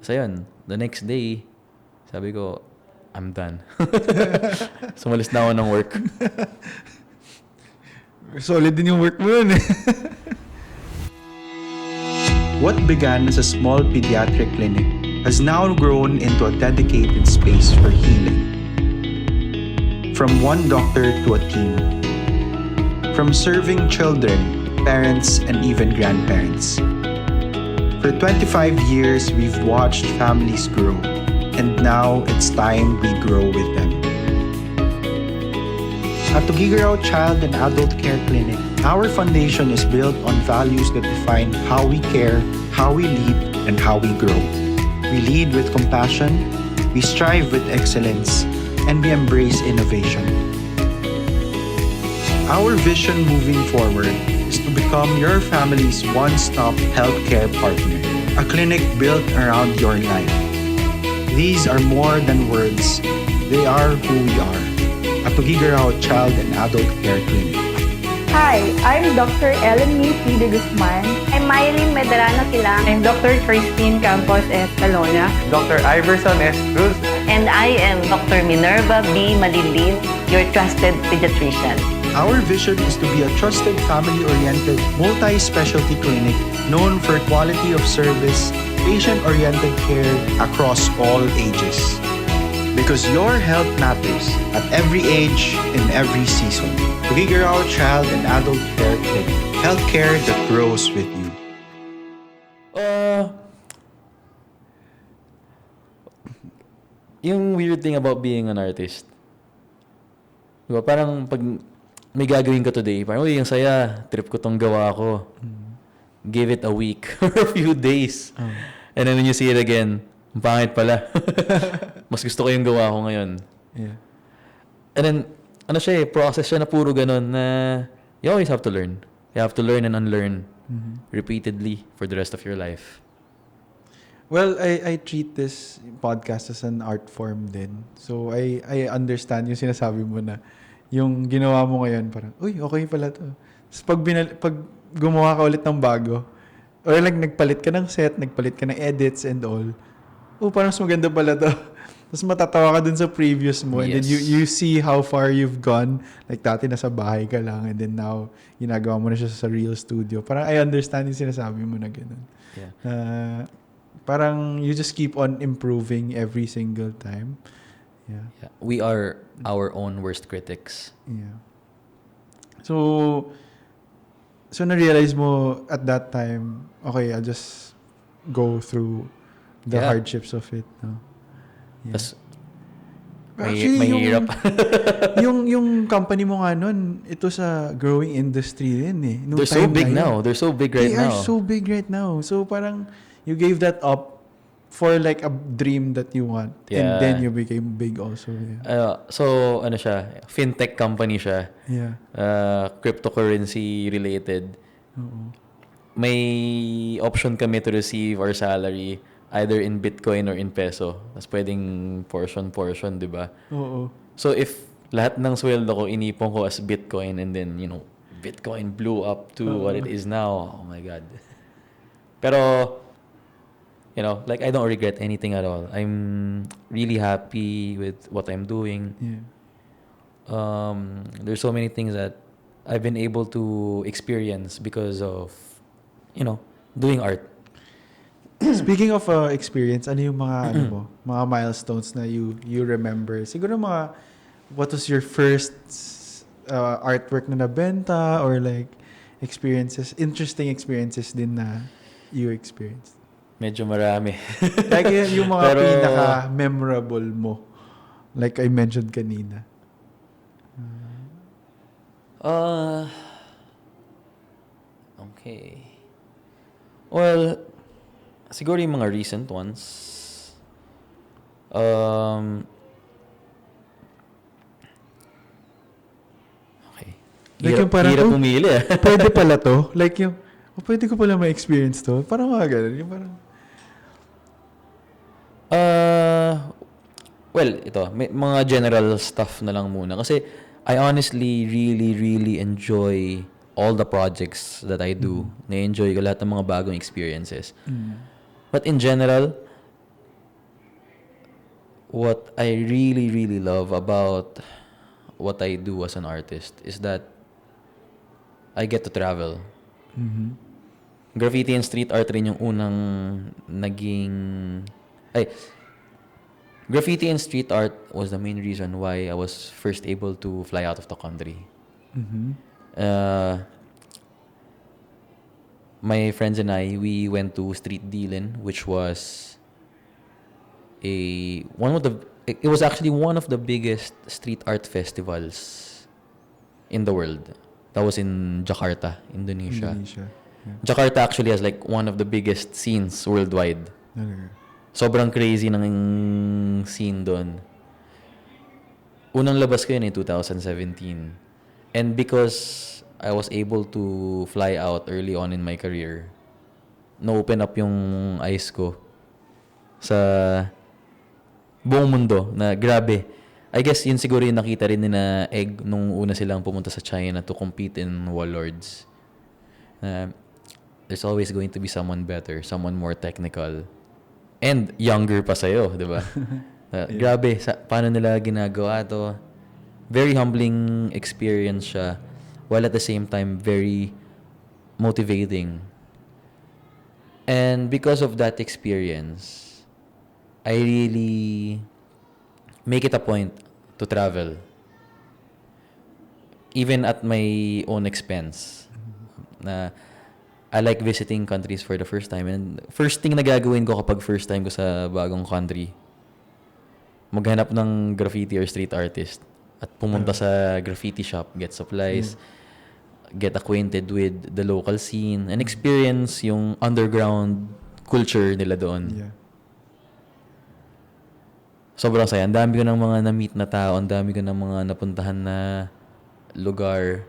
So yun, the next day, sabi ko, I'm done. Sumalis na ako ng work. Solid din yung work mo yun eh. What began as a small pediatric clinic has now grown into a dedicated space for healing. From one doctor to a team. From serving children, parents, and even grandparents. For 25 years, we've watched families grow, and now it's time we grow with them. At Tugigaraw Child and Adult Care Clinic, our foundation is built on values that define how we care, how we lead, and how we grow. We lead with compassion, we strive with excellence, and we embrace innovation. Our vision moving forward is to become your family's one-stop healthcare partner, a clinic built around your life. These are more than words, they are who we are. At Tugigaraw Child and Adult Care Clinic. Hi, I'm Dr. Ellen P. de Guzman. I'm Mylene Medrano Silang. I'm Dr. Christine Campos Escalona. Dr. Iverson S. Cruz. And I am Dr. Minerva B. Malilin, your trusted pediatrician. Our vision is to be a trusted, family-oriented, multi-specialty clinic known for quality of service, patient-oriented care across all ages. Because your health matters at every age in every season. Tugigaraw Child and Adult Care Clinic. Healthcare that grows with you. Yung weird thing about being an artist. Diba? Parang pag may gagawin ka today, parang, uy, yung saya, trip ko tong gawa ko. Give it a week or a few days. And then when you see it again, ang pangit pala. Mas gusto ko yung gawa ko ngayon. Yeah. And then, process siya na puro ganun na you always have to learn. You have to learn and unlearn repeatedly for the rest of your life. Well, I treat this podcast as an art form din. So, I understand yung sinasabi mo na yung ginawa mo ngayon, parang, uy, okay pala to. Tapos pag gumawa ka ulit ng bago, or like nagpalit ka ng set, nagpalit ka ng edits and all, parang mas maganda pala to. Tapos matatawa ka dun sa previous mo. And then you see how far you've gone. Like dati nasa bahay ka lang and then now ginagawa mo na siya sa real studio. Parang I understand yung sinasabi mo na ganun. Yeah. Parang you just keep on improving every single time. Yeah. We are our own worst critics. Yeah. So na-realize mo at that time, okay, I'll just go through the hardships of it, no? Yeah. Tas, Actually, mahirap. yung company mo nga nun, ito sa growing industry din eh. They're so big now. They're so big right now. They are so big right now. So parang you gave that up for like a dream that you want. And then you became big also. Yeah. So, ano siya? Fintech company siya. Yeah. Cryptocurrency related. May option kami to receive our salary either in Bitcoin or in peso. Tapos pwedeng portion, di ba? Oo. So if lahat ng sweldo ko inipon ko as Bitcoin and then, Bitcoin blew up to what it is now. Oh my God. Pero, like I don't regret anything at all. I'm really happy with what I'm doing. Yeah. There's so many things that I've been able to experience because of, doing art. Speaking of experience, ano yung mga mga milestones na you remember? Siguro what was your first artwork na nabenta or like interesting experiences din na you experienced? Medyo marami. Like yung mga pinaka-memorable mo. Like I mentioned kanina. Okay. Well, siguro yung mga recent ones. Okay. Like yung parang, hirap pumili. Pwede pala to? Like yung, pwede ko pala ma-experience to? Parang mga ganun. Yung parang, well, ito. May mga general stuff na lang muna. Kasi I honestly really, really enjoy all the projects that I do. Na-enjoy ko lahat ng mga bagong experiences. But in general, what I really, really love about what I do as an artist is that I get to travel. Graffiti and street art rin yung unang graffiti and street art was the main reason why I was first able to fly out of the country. My friends and I, we went to Street Dealin', which was it was actually one of the biggest street art festivals in the world. That was in Jakarta, Indonesia. Yeah. Jakarta actually has like one of the biggest scenes worldwide. Talaga. Sobrang crazy ng scene doon. Unang labas ko yun in 2017. And because I was able to fly out early on in my career, na-open up yung eyes ko sa buong mundo na grabe. I guess yun siguro yung nakita rin ni na Egg nung una silang pumunta sa China to compete in Warlords. There's always going to be someone better, someone more technical, and younger pa sa'yo, di ba? Grabe, paano nila ginagawa to? Very humbling experience siya, while at the same time, very motivating. And because of that experience, I really make it a point to travel. Even at my own expense. Na I like visiting countries for the first time. And first thing na gagawin ko kapag first time ko sa bagong country, maghanap ng graffiti or street artist at pumunta sa graffiti shop, get supplies, get acquainted with the local scene, and experience yung underground culture nila doon. Yeah. Sobrang saya. Ang dami ko ng mga na-meet na tao, ang dami ko ng mga napuntahan na lugar.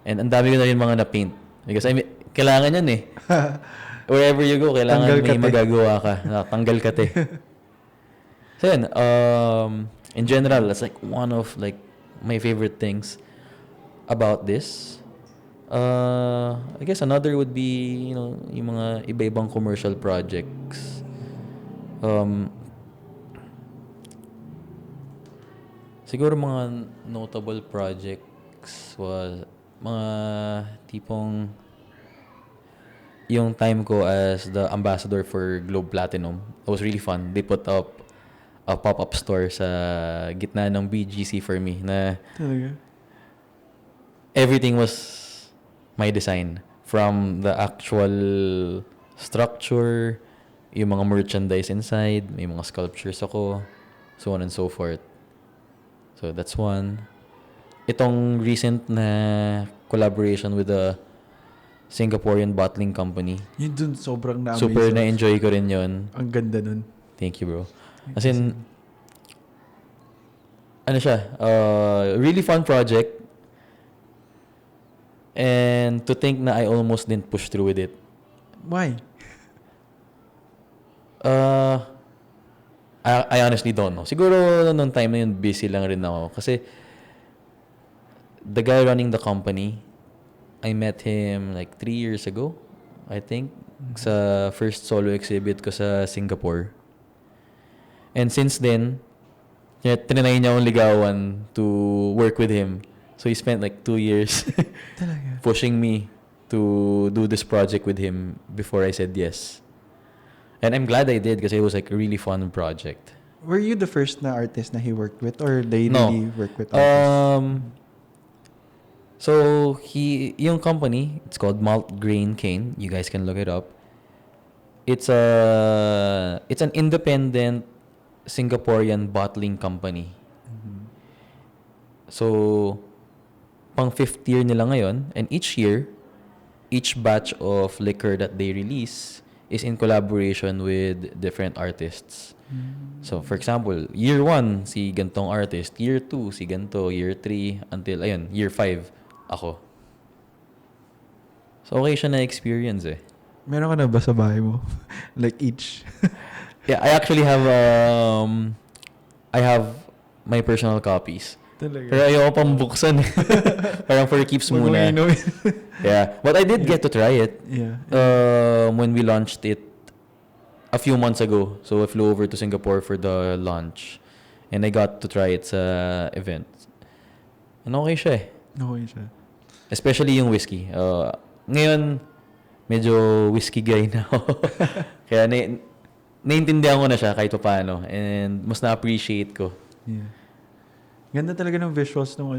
And ang dami ko na rin mga na-paint. Because I mean, kailangan yan eh. Wherever you go, kailangan may magagawa ka. Tanggal ka te. So yun, in general, that's like one of like my favorite things about this. I guess another would be, yung mga iba-ibang commercial projects. Siguro mga notable projects was mga tipong yung time ko as the ambassador for Globe Platinum. It was really fun. They put up a pop-up store sa gitna ng BGC for me na Talaga? everything was my design. From the actual structure, yung mga merchandise inside, may mga sculptures ako, so on and so forth. So that's one. Itong recent na collaboration with a Singaporean bottling company. Yun dun, sobrang na-amaze. Super na-enjoy ko rin yun. Ang ganda nun. Thank you, bro. As in, ano siya, really fun project. And to think na I almost didn't push through with it. Why? I honestly don't know. Siguro nung time na yun, busy lang rin ako. Kasi the guy running the company, I met him like 3 years ago, I think, sa first solo exhibit ko sa Singapore. And since then, tinanay niya akong ligawan to work with him. So he spent like 2 years pushing me to do this project with him before I said yes. And I'm glad I did kasi it was like a really fun project. Were you the first na artist na he worked with or they No. really work with artists? So yung company, it's called Malt Grain Cane. You guys can look it up. It's an independent Singaporean bottling company. So pang 5th year nila ngayon, and each year, each batch of liquor that they release is in collaboration with different artists. So, for example, year 1, si gantong artist. Year 2, si ganto. Year 3, until, year 5, ako. So, okay siya na experience eh. Meron ka na ba sa bahay mo? Like each? Yeah, I actually have, I have my personal copies. Talaga? Pero ayoko pang buksan eh. Parang for keeps muna. Yeah. But I did get to try it. Yeah. When we launched it a few months ago. So I flew over to Singapore for the launch. And I got to try it sa event. And okay siya eh. Okay siya. Especially yung whiskey. Ngayon, medyo whiskey guy na ako. Kaya naiintindihan ko na siya kahit paano. And mas na-appreciate ko. Yeah. Ganda talaga ng visuals nung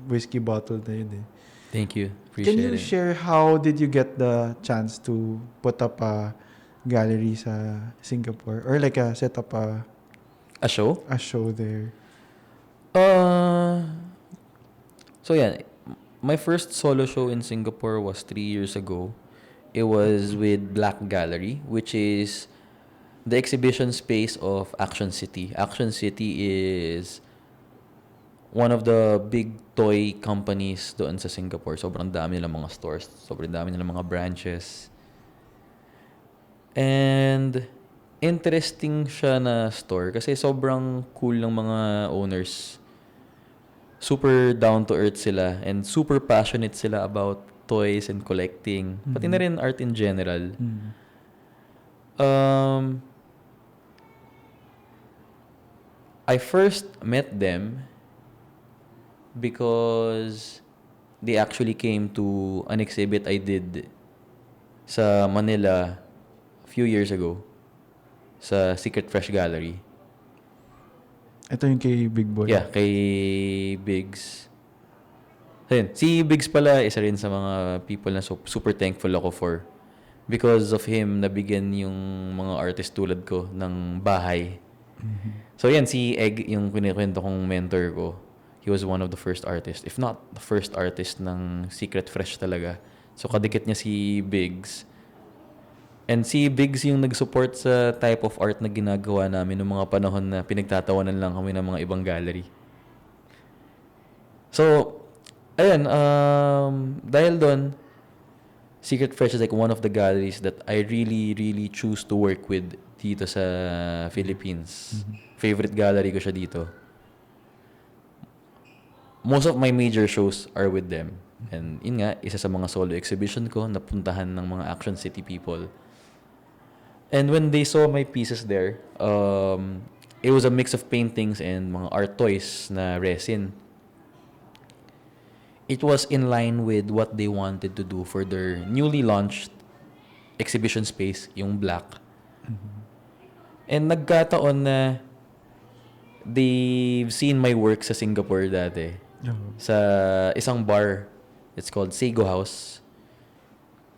whiskey bottle na yun eh. Thank you. Appreciate Can you share how did you get the chance to put up a gallery sa Singapore? Or like set up a show? a show there? So yeah, my first solo show in Singapore was 3 years ago. It was with Black Gallery, which is the exhibition space of Action City. Action City is one of the big toy companies doon sa Singapore. Sobrang dami nilang mga stores, sobrang dami nilang mga branches. And interesting siya na store kasi sobrang cool ng mga owners. Super down to earth sila and super passionate sila about toys and collecting. Pati na rin art in general. I first met them because they actually came to an exhibit I did sa Manila a few years ago sa Secret Fresh Gallery. Ito yung kay Big Boy. Yeah, kay Biggs. Ayun, si Biggs pala isa rin sa mga people na super thankful ako for. Because of him, nabigyan yung mga artist tulad ko ng bahay. So yan, si Egg, yung kinikwento kong mentor ko, he was one of the first artists, if not the first artist ng Secret Fresh talaga. So kadikit niya si Biggs. And si Biggs yung nag-support sa type of art na ginagawa namin noong mga panahon na pinagtatawanan lang kami ng mga ibang gallery. So, ayun, dahil doon, Secret Fresh is like one of the galleries that I really, really choose to work with dito sa Philippines. Favorite gallery ko siya dito. Most of my major shows are with them. And yun nga, isa sa mga solo exhibition ko, napuntahan ng mga Action City people. And when they saw my pieces there, it was a mix of paintings and mga art toys na resin. It was in line with what they wanted to do for their newly launched exhibition space, yung Black. And nagkataon na they've seen my work sa Singapore dati. Sa isang bar. It's called Seigo House.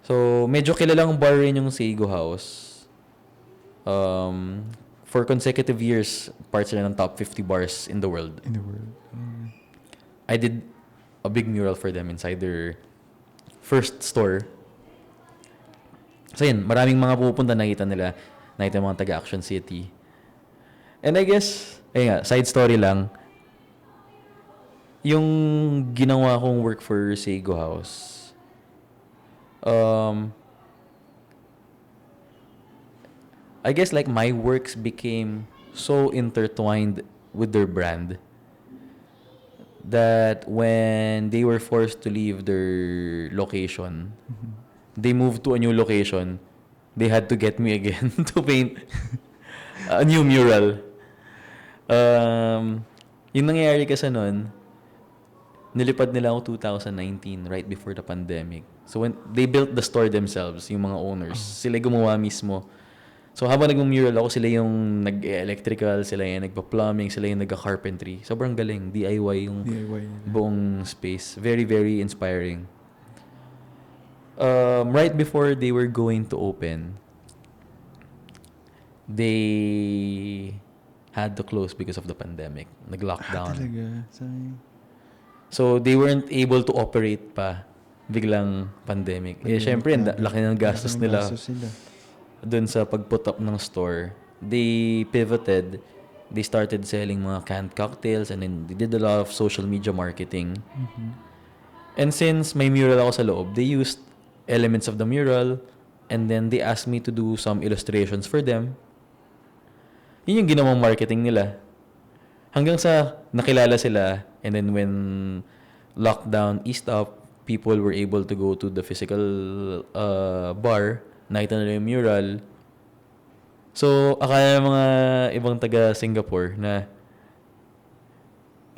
So, medyo kilalang bar rin yung Seigo House. For consecutive years, part sila ng top 50 bars in the world. I did a big mural for them inside their first store. So yun, maraming mga pupunta nakita mga taga-Action City. And I guess, ayun nga, side story lang, yung ginawa kong work for Seigo House, I guess like my works became so intertwined with their brand that when they were forced to leave their location, they moved to a new location, they had to get me again to paint a new mural. Yung nangyayari kasi nun, nilipad nila ako 2019, right before the pandemic. So when they built the store themselves, yung mga owners, sila gumawa mismo. So habang nag-mural ako, sila yung nag-electrical, sila yung nagpa-plumbing, sila yung nagka-carpentry. Sobrang galing. DIY yung buong space. Very, very inspiring. Right before they were going to open, they had to close because of the pandemic. Nag-lockdown. So they weren't able to operate pa. Biglang pandemic. Syempre, laki ng gastos nila. Doon sa pag-put up ng store, they pivoted. They started selling mga canned cocktails and then they did a lot of social media marketing. And since may mural ako sa loob, they used elements of the mural and then they asked me to do some illustrations for them. Yun yung ginawang marketing nila. Hanggang sa nakilala sila and then when lockdown eased up, people were able to go to the physical bar. Nakita nila yung mural. So, akala ng mga ibang taga Singapore na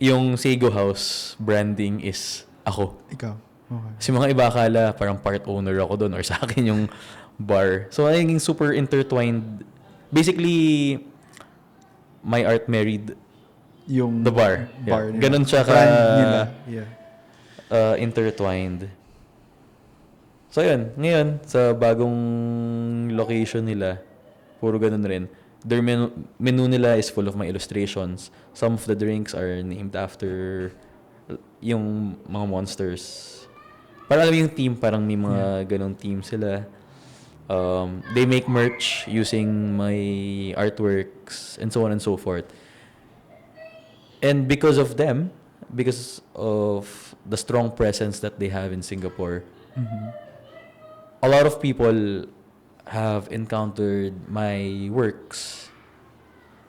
yung Seigo House branding is ako. Ikaw. Okay. Kasi mga iba akala parang part owner ako doon or sa akin yung bar. So, naging super intertwined. Basically, my art married yung the bar. Bar Yeah. Ganon siya ka intertwined. So, yun. Ngayon, sa bagong location nila, puro ganun rin. Their menu nila is full of my illustrations. Some of the drinks are named after yung mga monsters. Parang alam mo yung team, parang may mga ganong team sila. They make merch using my artworks and so on and so forth. And because of them, because of the strong presence that they have in Singapore, a lot of people have encountered my works.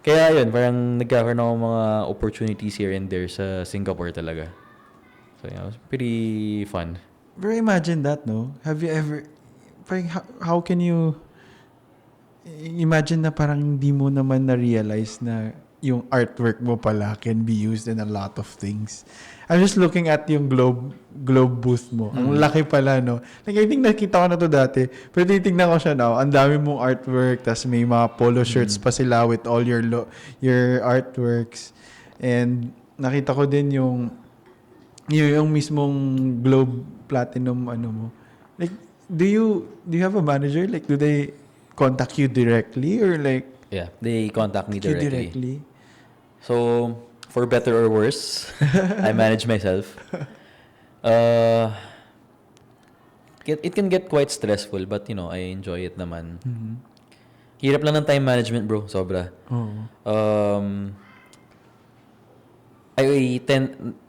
Kaya yun, parang nagkakaroon ako mga opportunities here and there sa Singapore talaga. So yeah, it was pretty fun. Pero imagine that, no? Have you ever... Parang how can you... Imagine na parang hindi mo naman na-realize na yung artwork mo pala can be used in a lot of things. I'm just looking at yung globe booth mo. Ang laki pala, no? Like, I think nakita ko na to dati. Pero titignan ko siya now. Ang dami mong artwork. Tas may mga polo shirts pa sila with all your artworks. And nakita ko din yung mismong globe platinum ano mo. Like, do you have a manager? Like, do they contact you directly or like... Yeah, they contact me directly. directly? So, for better or worse, I manage myself. It can get quite stressful, but you know, I enjoy it naman. Hirap lang ng time management, bro. Sobra.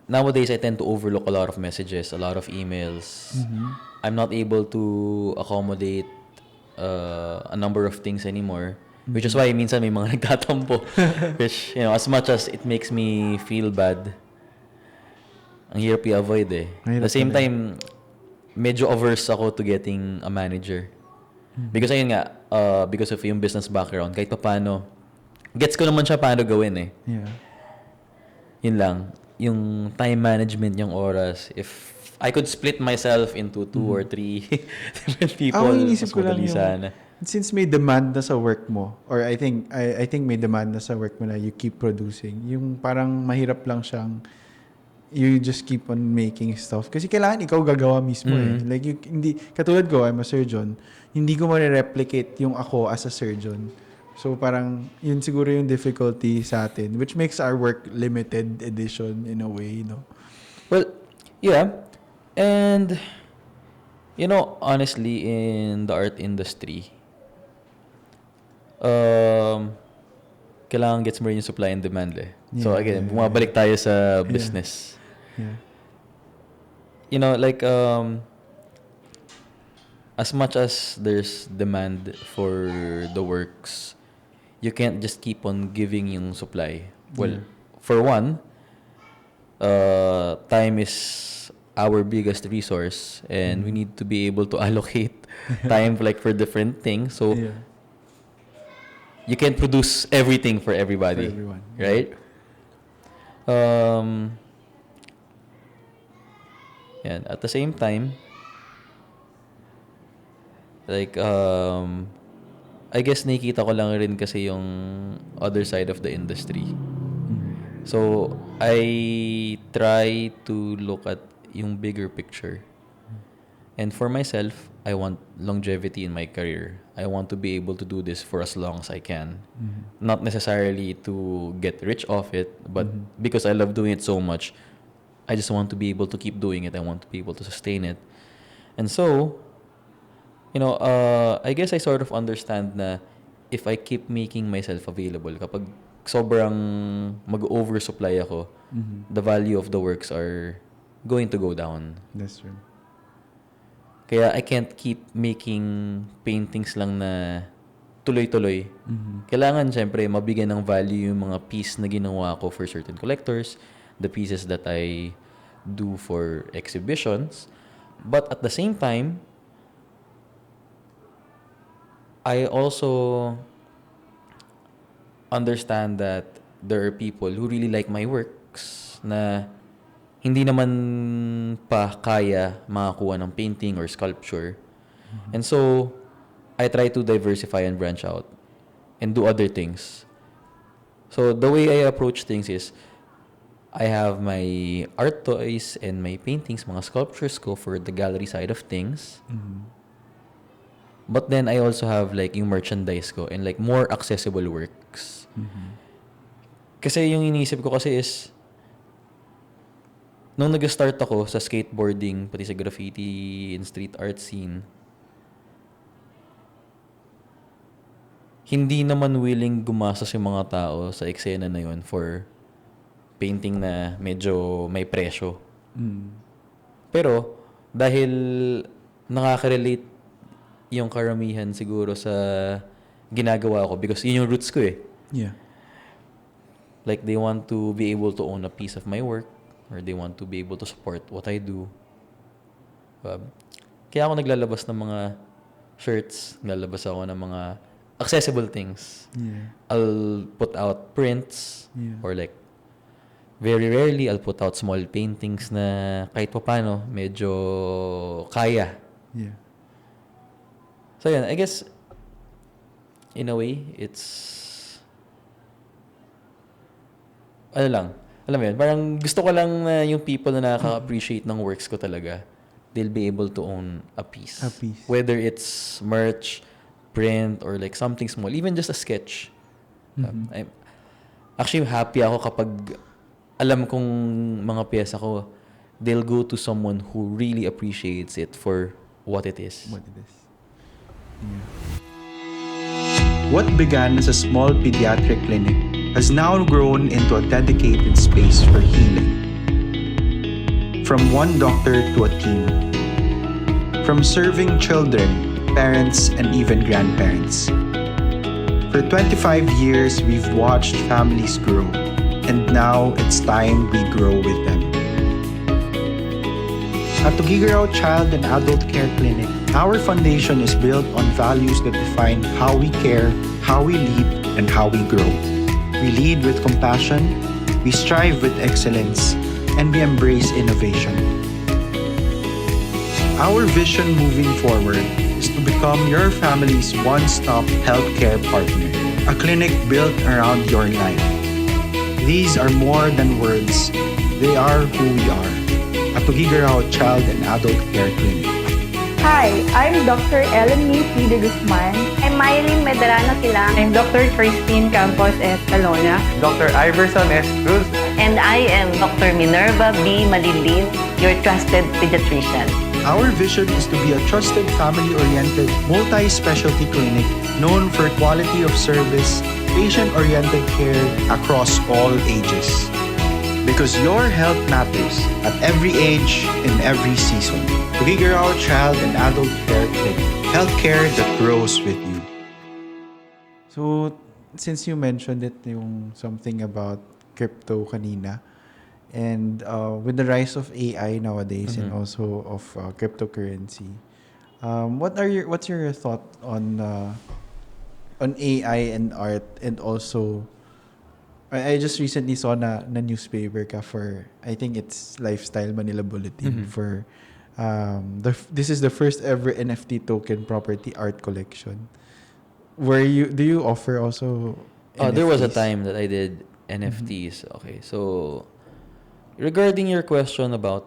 Nowadays, I tend to overlook a lot of messages, a lot of emails. I'm not able to accommodate a number of things anymore. Which is why minsan may mga nagtatampo. Which, you know, as much as it makes me feel bad, ang hirap i-avoid eh. At the same time, medyo averse ako to getting a manager. Because ayun nga, because of yung business background, kahit pa paano, gets ko naman siya paano gawin eh. Yeah. Yun lang. Yung time management, yung oras, if I could split myself into 2 or 3 different people, inisip mas ko lang madali sana. Since may demand na sa work mo, or I think may demand na sa work mo na you keep producing, yung parang mahirap lang siyang you just keep on making stuff. Kasi kailangan ikaw gagawa mismo eh. Like, hindi, katulad ko, I'm a surgeon, hindi ko ma-replicate yung ako as a surgeon. So parang yun siguro yung difficulty sa atin, which makes our work limited edition in a way, no? Well, yeah. And, you know, honestly, in the art industry, kailangan gets mo rin yung supply and demand eh. So again, bumabalik tayo sa business. Yeah. You know, like, as much as there's demand for the works, you can't just keep on giving yung supply. Well, for one, time is our biggest resource, and we need to be able to allocate time for different things. So you can't produce everything for everybody, For everyone. right? And at the same time, I guess nakikita ko lang rin kasi yung other side of the industry. So, I try to look at yung bigger picture. And for myself, I want longevity in my career. I want to be able to do this for as long as I can. Not necessarily to get rich off it, but because I love doing it so much, I just want to be able to keep doing it. I want to be able to sustain it. And so, you know, I guess I sort of understand na if I keep making myself available, kapag sobrang mag-oversupply ako, the value of the works are going to go down. That's true. Kaya I can't keep making paintings lang na tuloy-tuloy. Kailangan, syempre, mabigyan ng value yung mga piece na ginawa ko for certain collectors, the pieces that I do for exhibitions. But at the same time, I also understand that there are people who really like my works na hindi naman pa kaya makakuha ng painting or sculpture. And so, I try to diversify and branch out and do other things. So, the way I approach things is, I have my art toys and my paintings, mga sculptures ko for the gallery side of things. But then, I also have yung merchandise ko and more accessible works. Kasi yung iniisip ko kasi is, nung nag-start ako sa skateboarding, pati sa graffiti and street art scene, hindi naman willing gumastos yung mga tao sa eksena na yun for painting na medyo may presyo. Pero, dahil nakaka-relate yung karamihan siguro sa ginagawa ko because yun yung roots ko eh. Yeah. Like, they want to be able to own a piece of my work or they want to be able to support what I do. Kaya ako naglalabas ng mga shirts, naglalabas ako ng mga accessible things. Yeah. I'll put out prints or like, very rarely, I'll put out small paintings na kahit pa paano, medyo kaya. Yeah. So, yan. I guess, in a way, it's... Ano lang. Alam mo yun, parang gusto ko lang na yung people na nakaka-appreciate ng works ko talaga, they'll be able to own a piece. A piece. Whether it's merch, print, or like something small. Even just a sketch. I'm actually happy ako kapag alam kong mga piyesa ko, they'll go to someone who really appreciates it for what it is. What it is. Yeah. What began as a small pediatric clinic has now grown into a dedicated space for healing. From one doctor to a team. From serving children, parents, and even grandparents. For 25 years, we've watched families grow, and now it's time we grow with them. At Tugigaraw Child and Adult Care Clinic, our foundation is built on values that define how we care, how we lead, and how we grow. We lead with compassion, we strive with excellence, and we embrace innovation. Our vision moving forward is to become your family's one-stop healthcare partner, a clinic built around your life. These are more than words, they are who we are. At Tugigaraw Child and Adult Care Clinic. Hi, I'm Dr. Ellen P. de Guzman. I'm Mylene Medrano Silang. I'm Dr. Christine Campos Escalona. Dr. Iverson S. Cruz. And I am Dr. Minerva B. Malilin, your trusted pediatrician. Our vision is to be a trusted, family-oriented, multi-specialty clinic known for quality of service, patient-oriented care across all ages. Because your health matters at every age and every season. Tugigaraw Child and Adult Care Clinic. Healthcare that grows with you. So, since you mentioned it, yung something about crypto kanina, and with the rise of AI nowadays and also of cryptocurrency, what's your thought on AI and art, and also I just recently saw na newspaper ka for, I think it's Lifestyle Manila Bulletin for this is the first ever NFT token property art collection. Do you offer also NFTs? There was a time that I did NFTs. Okay, so regarding your question about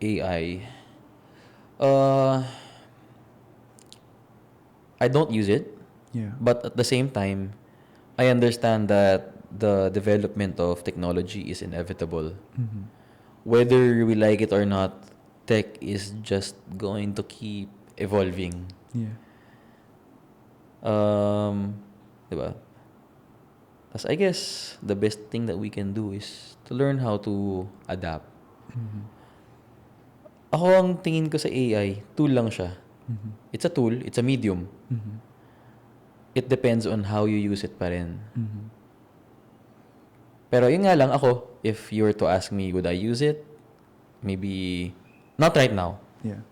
AI, I don't use it. Yeah. But at the same time, I understand that the development of technology is inevitable. Whether we like it or not, tech is just going to keep evolving. Yeah. Diba? As I guess the best thing that we can do is to learn how to adapt. Ako, ang tingin ko sa AI, tool lang siya. It's a tool, it's a medium. It depends on how you use it pa rin. Pero yun nga lang, ako, if you were to ask me, would I use it? Maybe, not right now. Yeah.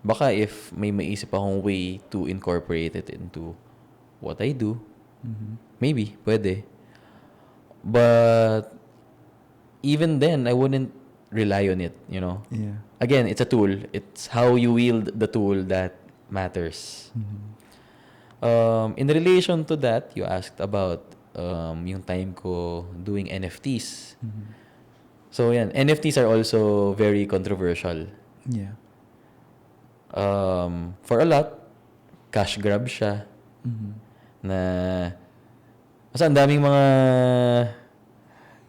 Baka if may maisip akong way to incorporate it into what I do, maybe, pwede. But, even then, I wouldn't rely on it, you know? Yeah. Again, it's a tool. It's how you wield the tool that matters. In relation to that, you asked about yung time ko doing NFTs. So, yan. NFTs are also very controversial. Yeah. For a lot, cash grab siya. Na, kasi ang daming mga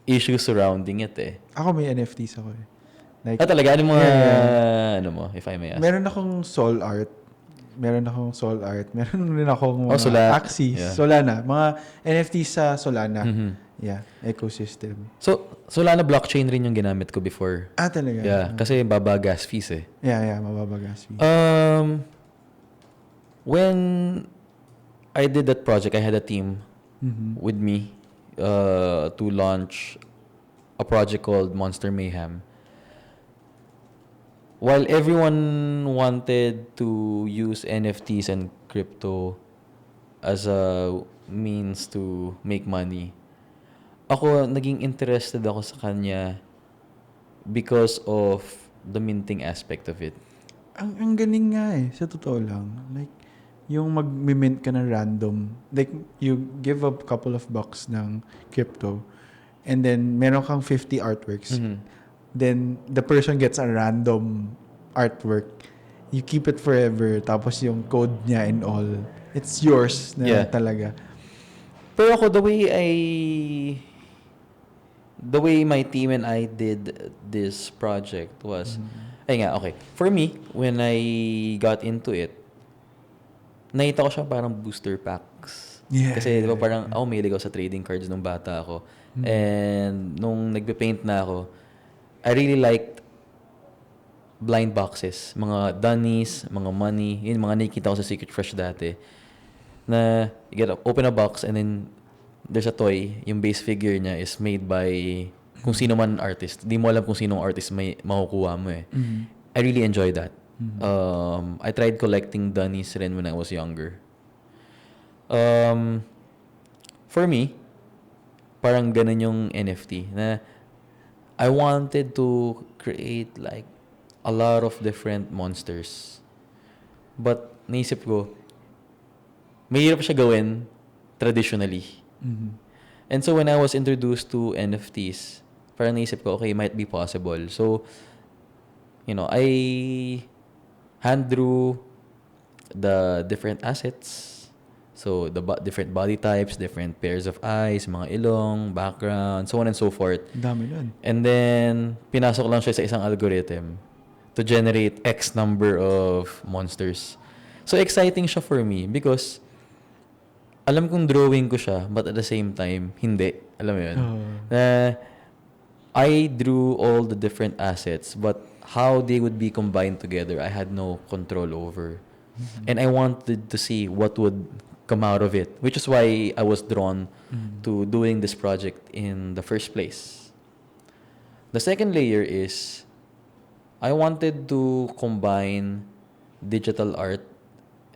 issues surrounding it eh. Ako may NFTs ako eh. Like, Talaga? Ano mga, Yeah. ano mo, if I may ask? meron akong soul art. Meron rin akong mga Solana. Axis. Yeah. Solana. Mga NFTs sa Solana. Mhm. Yeah. Ecosystem. So, Solana blockchain rin yung ginamit ko before. Talaga? Yeah, kasi baba gas fees eh. Yeah. Mababa gas fee. When I did that project, I had a team with me to launch a project called Monster Mayhem. While everyone wanted to use NFTs and crypto as a means to make money, ako naging interested ako sa kanya because of the minting aspect of it. Ang galing nga eh. Sa totoo lang. Like, yung mag-mint ka ng random. Like, you give a couple of bucks ng crypto and then meron kang 50 artworks. Then, the person gets a random artwork. You keep it forever. Tapos yung code niya and all. It's yours na talaga. Pero ako, the way my team and I did this project was, okay. For me, when I got into it, nakita ko siya parang booster packs. Yeah. Kasi di ba parang ako mahilig ako sa trading cards nung bata ako. And nung nagpe-paint na ako, I really liked blind boxes. Mga dunnies, mga money. Yun, mga nakikita ko sa Secret Fresh dati. Na you open a box and then there's a toy. Yung base figure niya is made by kung sino man artist. Di mo alam kung sinong artist may makukuha mo eh. I really enjoy that. I tried collecting dunnies rin when I was younger. For me, parang ganun yung NFT na I wanted to create like a lot of different monsters. But naisip ko, mahirap siya gawin traditionally. And so when I was introduced to NFTs, parang naisip ko, okay, might be possible. So, I hand drew the different assets. So, the different body types, different pairs of eyes, mga ilong, background, so on and so forth. Dami nun. And then, pinasok lang siya sa isang algorithm to generate X number of monsters. So, exciting siya for me because alam kong drawing ko siya, but at the same time, hindi. Alam mo yun? I drew all the different assets, but how they would be combined together, I had no control over. And I wanted to see what would come out of it, which is why I was drawn to doing this project in the first place. The second layer is I wanted to combine digital art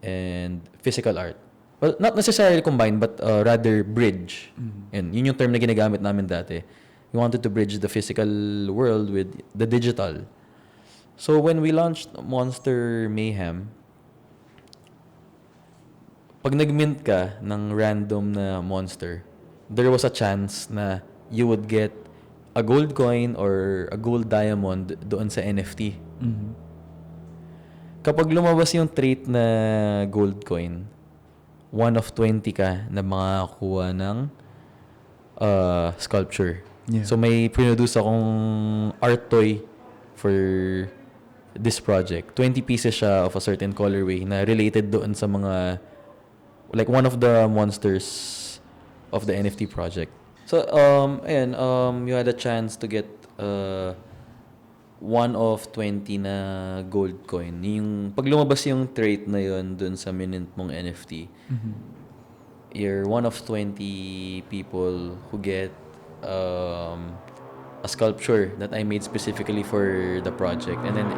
and physical art. Well, not necessarily combine, but rather bridge. And yun yung term na ginagamit namin dati. We wanted to bridge the physical world with the digital. So when we launched Monster Mayhem, pag nag-mint ka ng random na monster, there was a chance na you would get a gold coin or a gold diamond doon sa NFT. Kapag lumabas yung trait na gold coin, 1 of 20 ka na makakuha ng sculpture. Yeah. So may produce akong art toy for this project. 20 pieces siya of a certain colorway na related doon sa mga like one of the monsters of the NFT project. So you had a chance to get 1 of 20 na gold coin. Yung pag lumabas yung trait na yun dun sa minint mong NFT, you're 1 of 20 people who get a sculpture that I made specifically for the project. And then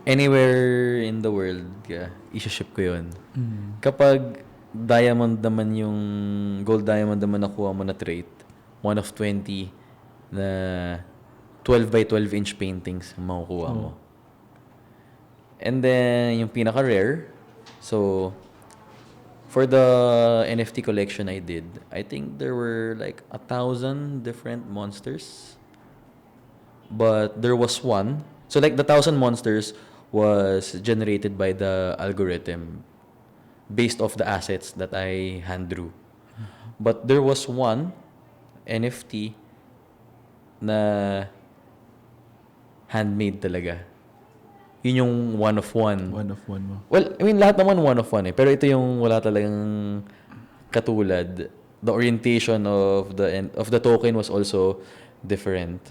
anywhere in the world, i-ship ko yun. Kapag diamond naman yung gold diamond naman nakuha mo na trait, 1 of 20 na 12 by 12 inch paintings ang makukuha mo. And then yung pinaka rare, so for the NFT collection I did, I think there were like 1,000 different monsters. But there was one. So like the 1,000 monsters was generated by the algorithm based off the assets that I hand drew. But there was one NFT na handmade talaga. Yun yung one of one. One of one mo. Well, I mean, lahat naman one of one eh. Pero ito yung wala talagang katulad. The orientation of the token was also different.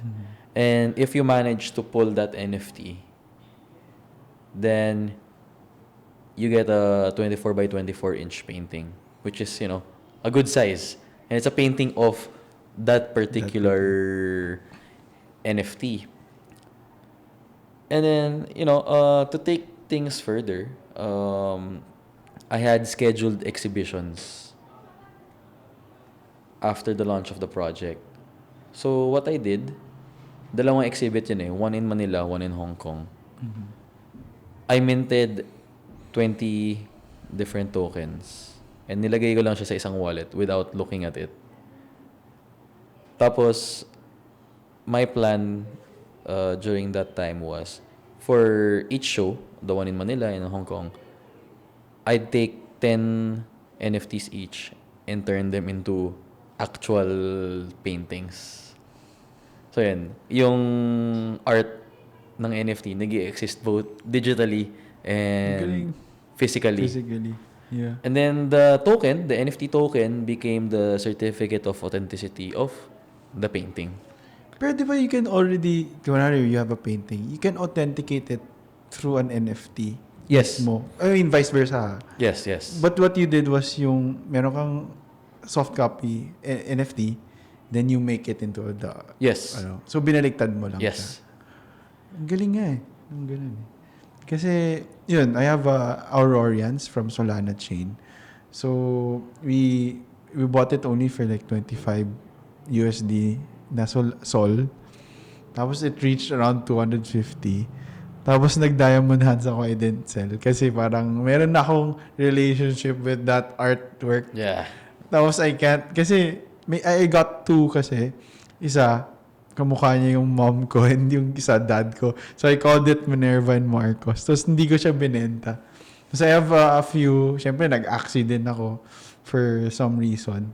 And if you manage to pull that NFT, then you get a 24 by 24 inch painting, which is, a good size. And it's a painting of that particular NFT. And then, to take things further, I had scheduled exhibitions after the launch of the project. So, what I did, dalawang exhibit yun eh. One in Manila, one in Hong Kong. I minted 20 different tokens. And nilagay ko lang siya sa isang wallet without looking at it. Tapos, my plan during that time was, for each show, the one in Manila and in Hong Kong, I'd take 10 NFTs each and turn them into actual paintings. So yan, yung art ng NFT nag-i-exist both digitally and physically. Yeah. And then the NFT token became the certificate of authenticity of the painting. Pero di ba you can already, kunwari you have a painting, you can authenticate it through an NFT. Yes. Mo. I mean, vice versa. Yes. But what you did was meron kang soft copy NFT, then you make it into the... Yes. So, binaliktad mo lang Yes. siya. Ang galing nga eh. Ang galing eh. Kasi, yun, I have Aurorians from Solana Chain. So, we bought it only for like 25 USD na sol. Tapos, it reached around 250. Tapos, nag-diamond hands ako, I didn't sell. Kasi parang, meron na akong relationship with that artwork. Yeah. Tapos, I can't, kasi, I got two kasi. Isa, kamukha niya yung mom ko and yung isa dad ko. So, I called it Minerva and Marcos. Tapos, hindi ko siya binenta. Tapos, I have a few, syempre, nag-axie din ako for some reason.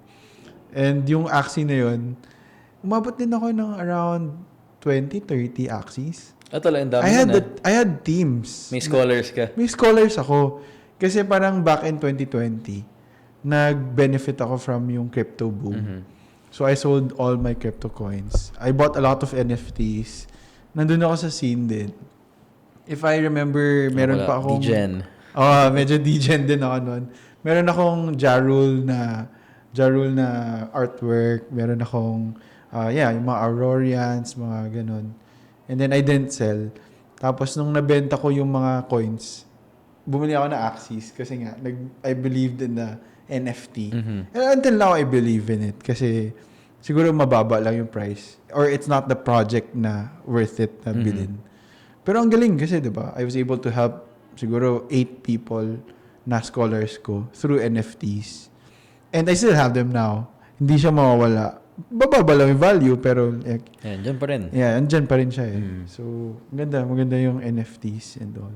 And yung axie na yun, umabot din ako ng around 20-30 axies. Talagang dami I had teams. May scholars ka. May scholars ako. Kasi parang back in 2020, nag-benefit ako from yung crypto boom. Mm-hmm. So, I sold all my crypto coins. I bought a lot of NFTs. Nandun ako sa scene din. If I remember, meron pa akong... D-Gen. Medyo D-Gen din ako nun. Meron akong Jarul na artwork. Meron akong, yung mga Aurorians, mga ganun. And then, I didn't sell. Tapos, nung nabenta ko yung mga coins, bumili ako na Axis kasi nga, I believed in the NFT. Mm-hmm. And until now, I believe in it kasi siguro mababa lang yung price. Or it's not the project na worth it na bilhin. Pero ang galing kasi, di ba? I was able to help siguro 8 people na scholars ko through NFTs. And I still have them now. Hindi siya mawawala. Bababa lang yung value, pero Dyan pa rin. Yeah, andyan pa rin siya eh. So, maganda yung NFTs and all.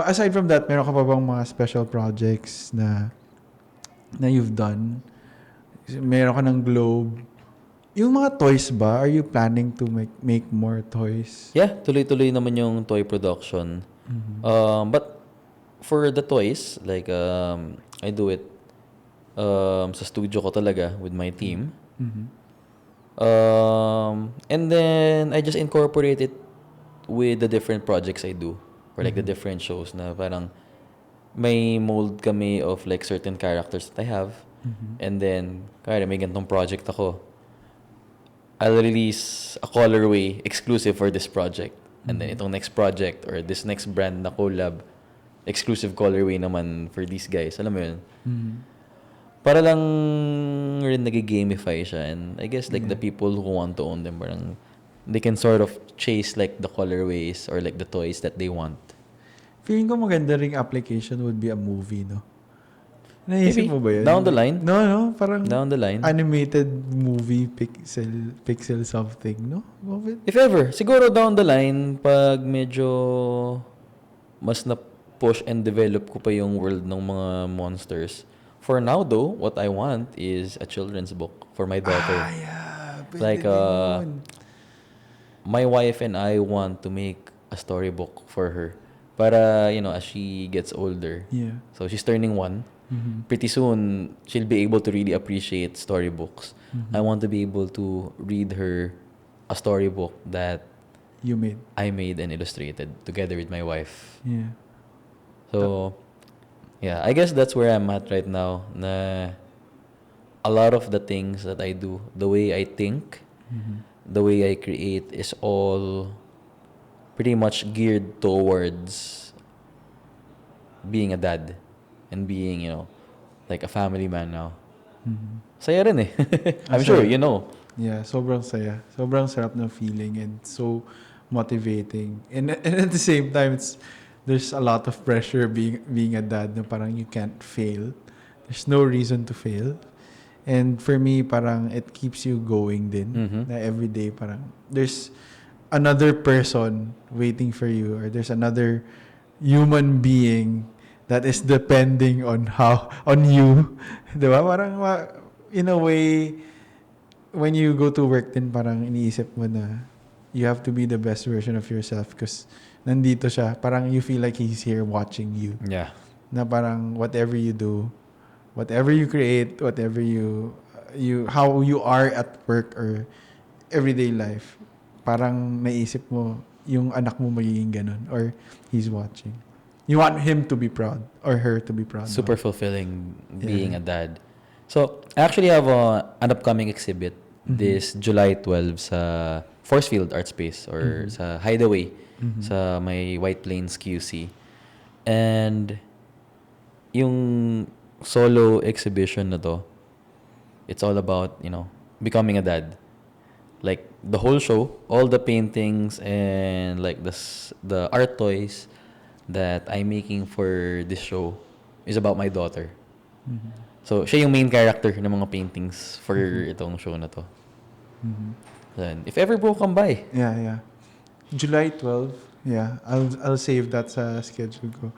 Aside from that, meron ka pa bang mga special projects na you've done? Meron ka ng globe. Yung mga toys ba, are you planning to make more toys? Yeah, tuloy-tuloy naman yung toy production. But for the toys, like I do it sa studio ko talaga with my team. And then I just incorporate it with the different projects I do, or like the different shows na parang may mold kami of like certain characters that I have. And then kaya may ganitong project ako, I'll release a colorway exclusive for this project. And then itong next project or this next brand na collab, exclusive colorway naman for these guys. Alam mo yun? Para lang rin nag-gamify siya. And I guess like the people who want to own them, parang they can sort of chase like the colorways or like the toys that they want. Feeling ko maganda ring application would be a movie, no? Naisip Maybe. mo ba yun? Down the line? No. Parang Down the line. animated movie, pixel something, no? If ever. Siguro down the line, pag medyo mas na-push and develop ko pa yung world ng mga monsters, For now though, what I want is a children's book for my daughter. Yeah. Pwede Like, din yun. My wife and I want to make a storybook for her. Para, as she gets older. Yeah. So she's turning 1. Pretty soon, she'll be able to really appreciate storybooks. I want to be able to read her a storybook that You made. I made and illustrated together with my wife. Yeah. So, yeah, I guess that's where I'm at right now. Na a lot of the things that I do, the way I think, the way I create is all pretty much geared towards being a dad and being, like a family man now. Saya rin eh. I'm sure, Saya. you know. Yeah, sobrang saya. Sobrang sarap ng feeling and so motivating. And at the same time, there's a lot of pressure being a dad na parang you can't fail. There's no reason to fail. And for me, parang it keeps you going din. Na every day parang there's another person waiting for you, or there's another human being that is depending on you. 'Di ba? Parang in a way, when you go to work din, parang iniisip mo na you have to be the best version of yourself because nandito siya. Parang you feel like he's here watching you. Yeah. Na parang whatever you do, whatever you create, whatever how you are at work or everyday life, parang naisip mo yung anak mo magiging ganun or he's watching. You want him to be proud or her to be proud. Super fulfilling being a dad. So, I actually have an upcoming exhibit this July 12 sa Force Field Art Space or sa Hideaway sa may White Plains QC. And yung solo exhibition na to, it's all about, becoming a dad. Like the whole show, all the paintings and like the art toys that I'm making for this show is about my daughter. So, siya yung main character ng mga paintings for itong show na to. Then, if ever bro, come by. Yeah. July 12. Yeah, I'll save that sa schedule ko.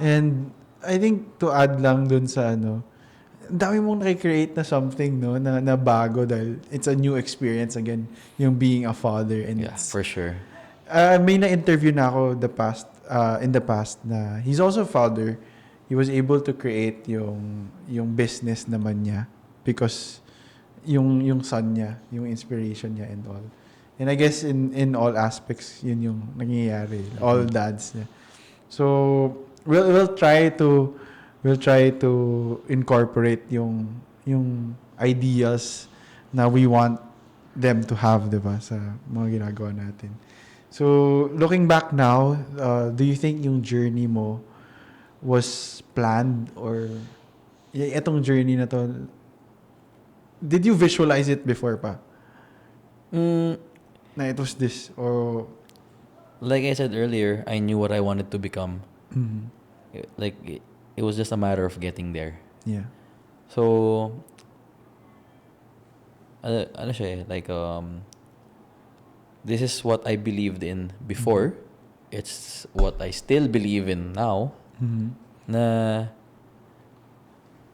And I think to add lang dun sa ang dami mong nakikreate na something na bago dahil it's a new experience again, yung being a father. And Yeah, for sure. may na-interview na ako in the past na he's also a father. He was able to create yung business naman niya because yung son niya, yung inspiration niya and all. And I guess in all aspects yun yung nangyayari, all dads niya. So we'll try to incorporate yung ideas na we want them to have, 'di ba, sa mga ginagawa natin. So looking back now, do you think yung journey mo was planned or itong journey na to, did you visualize it before pa? Na it was this or Like I said earlier, I knew what I wanted to become. Like it was just a matter of getting there. yeah. So ano siya like this is what I believed in before. It's what I still believe in now. Na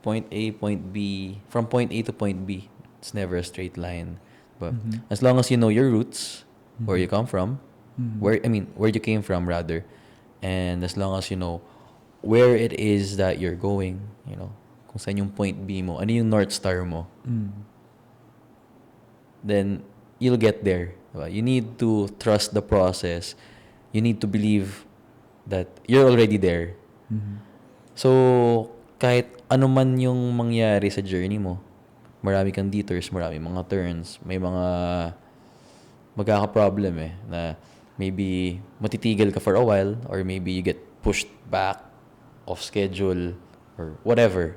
point A, point B, from point A to point B, it's never a straight line. But as long as you know your roots, where you come from, where you came from rather, and as long as you know where it is that you're going, kung saan yung point B mo, ano yung North Star mo, then you'll get there. Diba? You need to trust the process. You need to believe that you're already there. So, kahit ano man yung mangyari sa journey mo, marami kang detours, marami mga turns, may mga magkaka-problem na maybe matitigil ka for a while or maybe you get pushed back off schedule or whatever.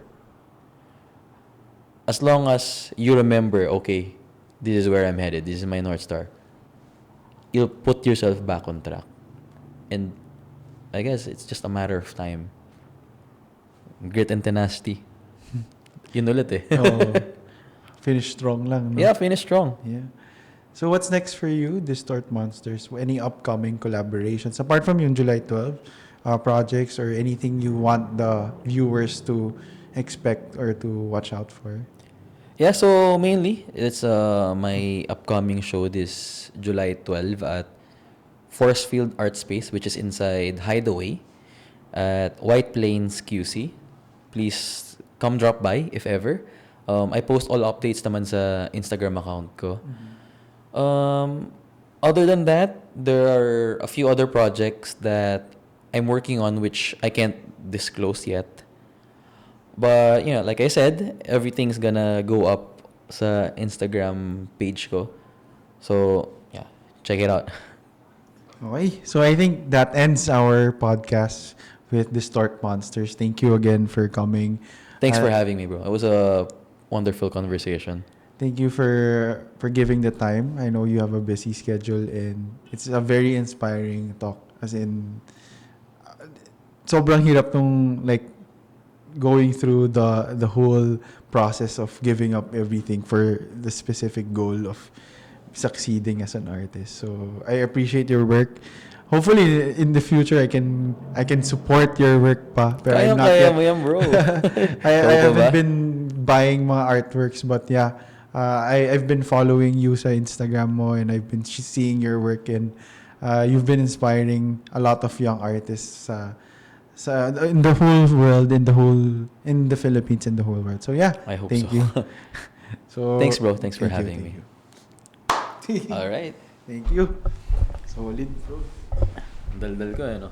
As long as you remember, okay, this is where I'm headed, this is my North Star, you'll put yourself back on track. And I guess it's just a matter of time. Grit and tenacity. Yun ulit Finish strong lang, no? Yeah, finish strong. Yeah. So what's next for you, Distort Monsters? Any upcoming collaborations apart from yung July 12 projects or anything you want the viewers to expect or to watch out for? Yeah, so mainly it's my upcoming show this July 12 at Force Field Art Space, which is inside Hideaway at White Plains QC. Please come drop by if ever. I post all updates naman sa Instagram account ko. Other than that, there are a few other projects that I'm working on which I can't disclose yet. But, like I said, everything's gonna go up sa Instagram page ko. So, yeah, check it out. Okay, so I think that ends our podcast with Distort Monsters. Thank you again for coming. Thanks for having me, bro. It was a wonderful conversation. Thank you for giving the time. I know you have a busy schedule and it's a very inspiring talk. As in, sobrang hirap nung like going through the whole process of giving up everything for the specific goal of succeeding as an artist. So I appreciate your work. Hopefully in the future I can support your work pa. Pero I'm not Kaya yet. mo yan, bro. I Ikaw ba? haven't been buying mga artworks, but yeah, I've been following you sa Instagram mo and I've been seeing your work, and you've been inspiring a lot of young artists in the whole world, in the Philippines, in the whole world. So yeah, I hope thank so. you. So Thanks, bro. Thanks for thank you, having me. thank you. All right. Thank you. Solid, bro. Daldal ko, no?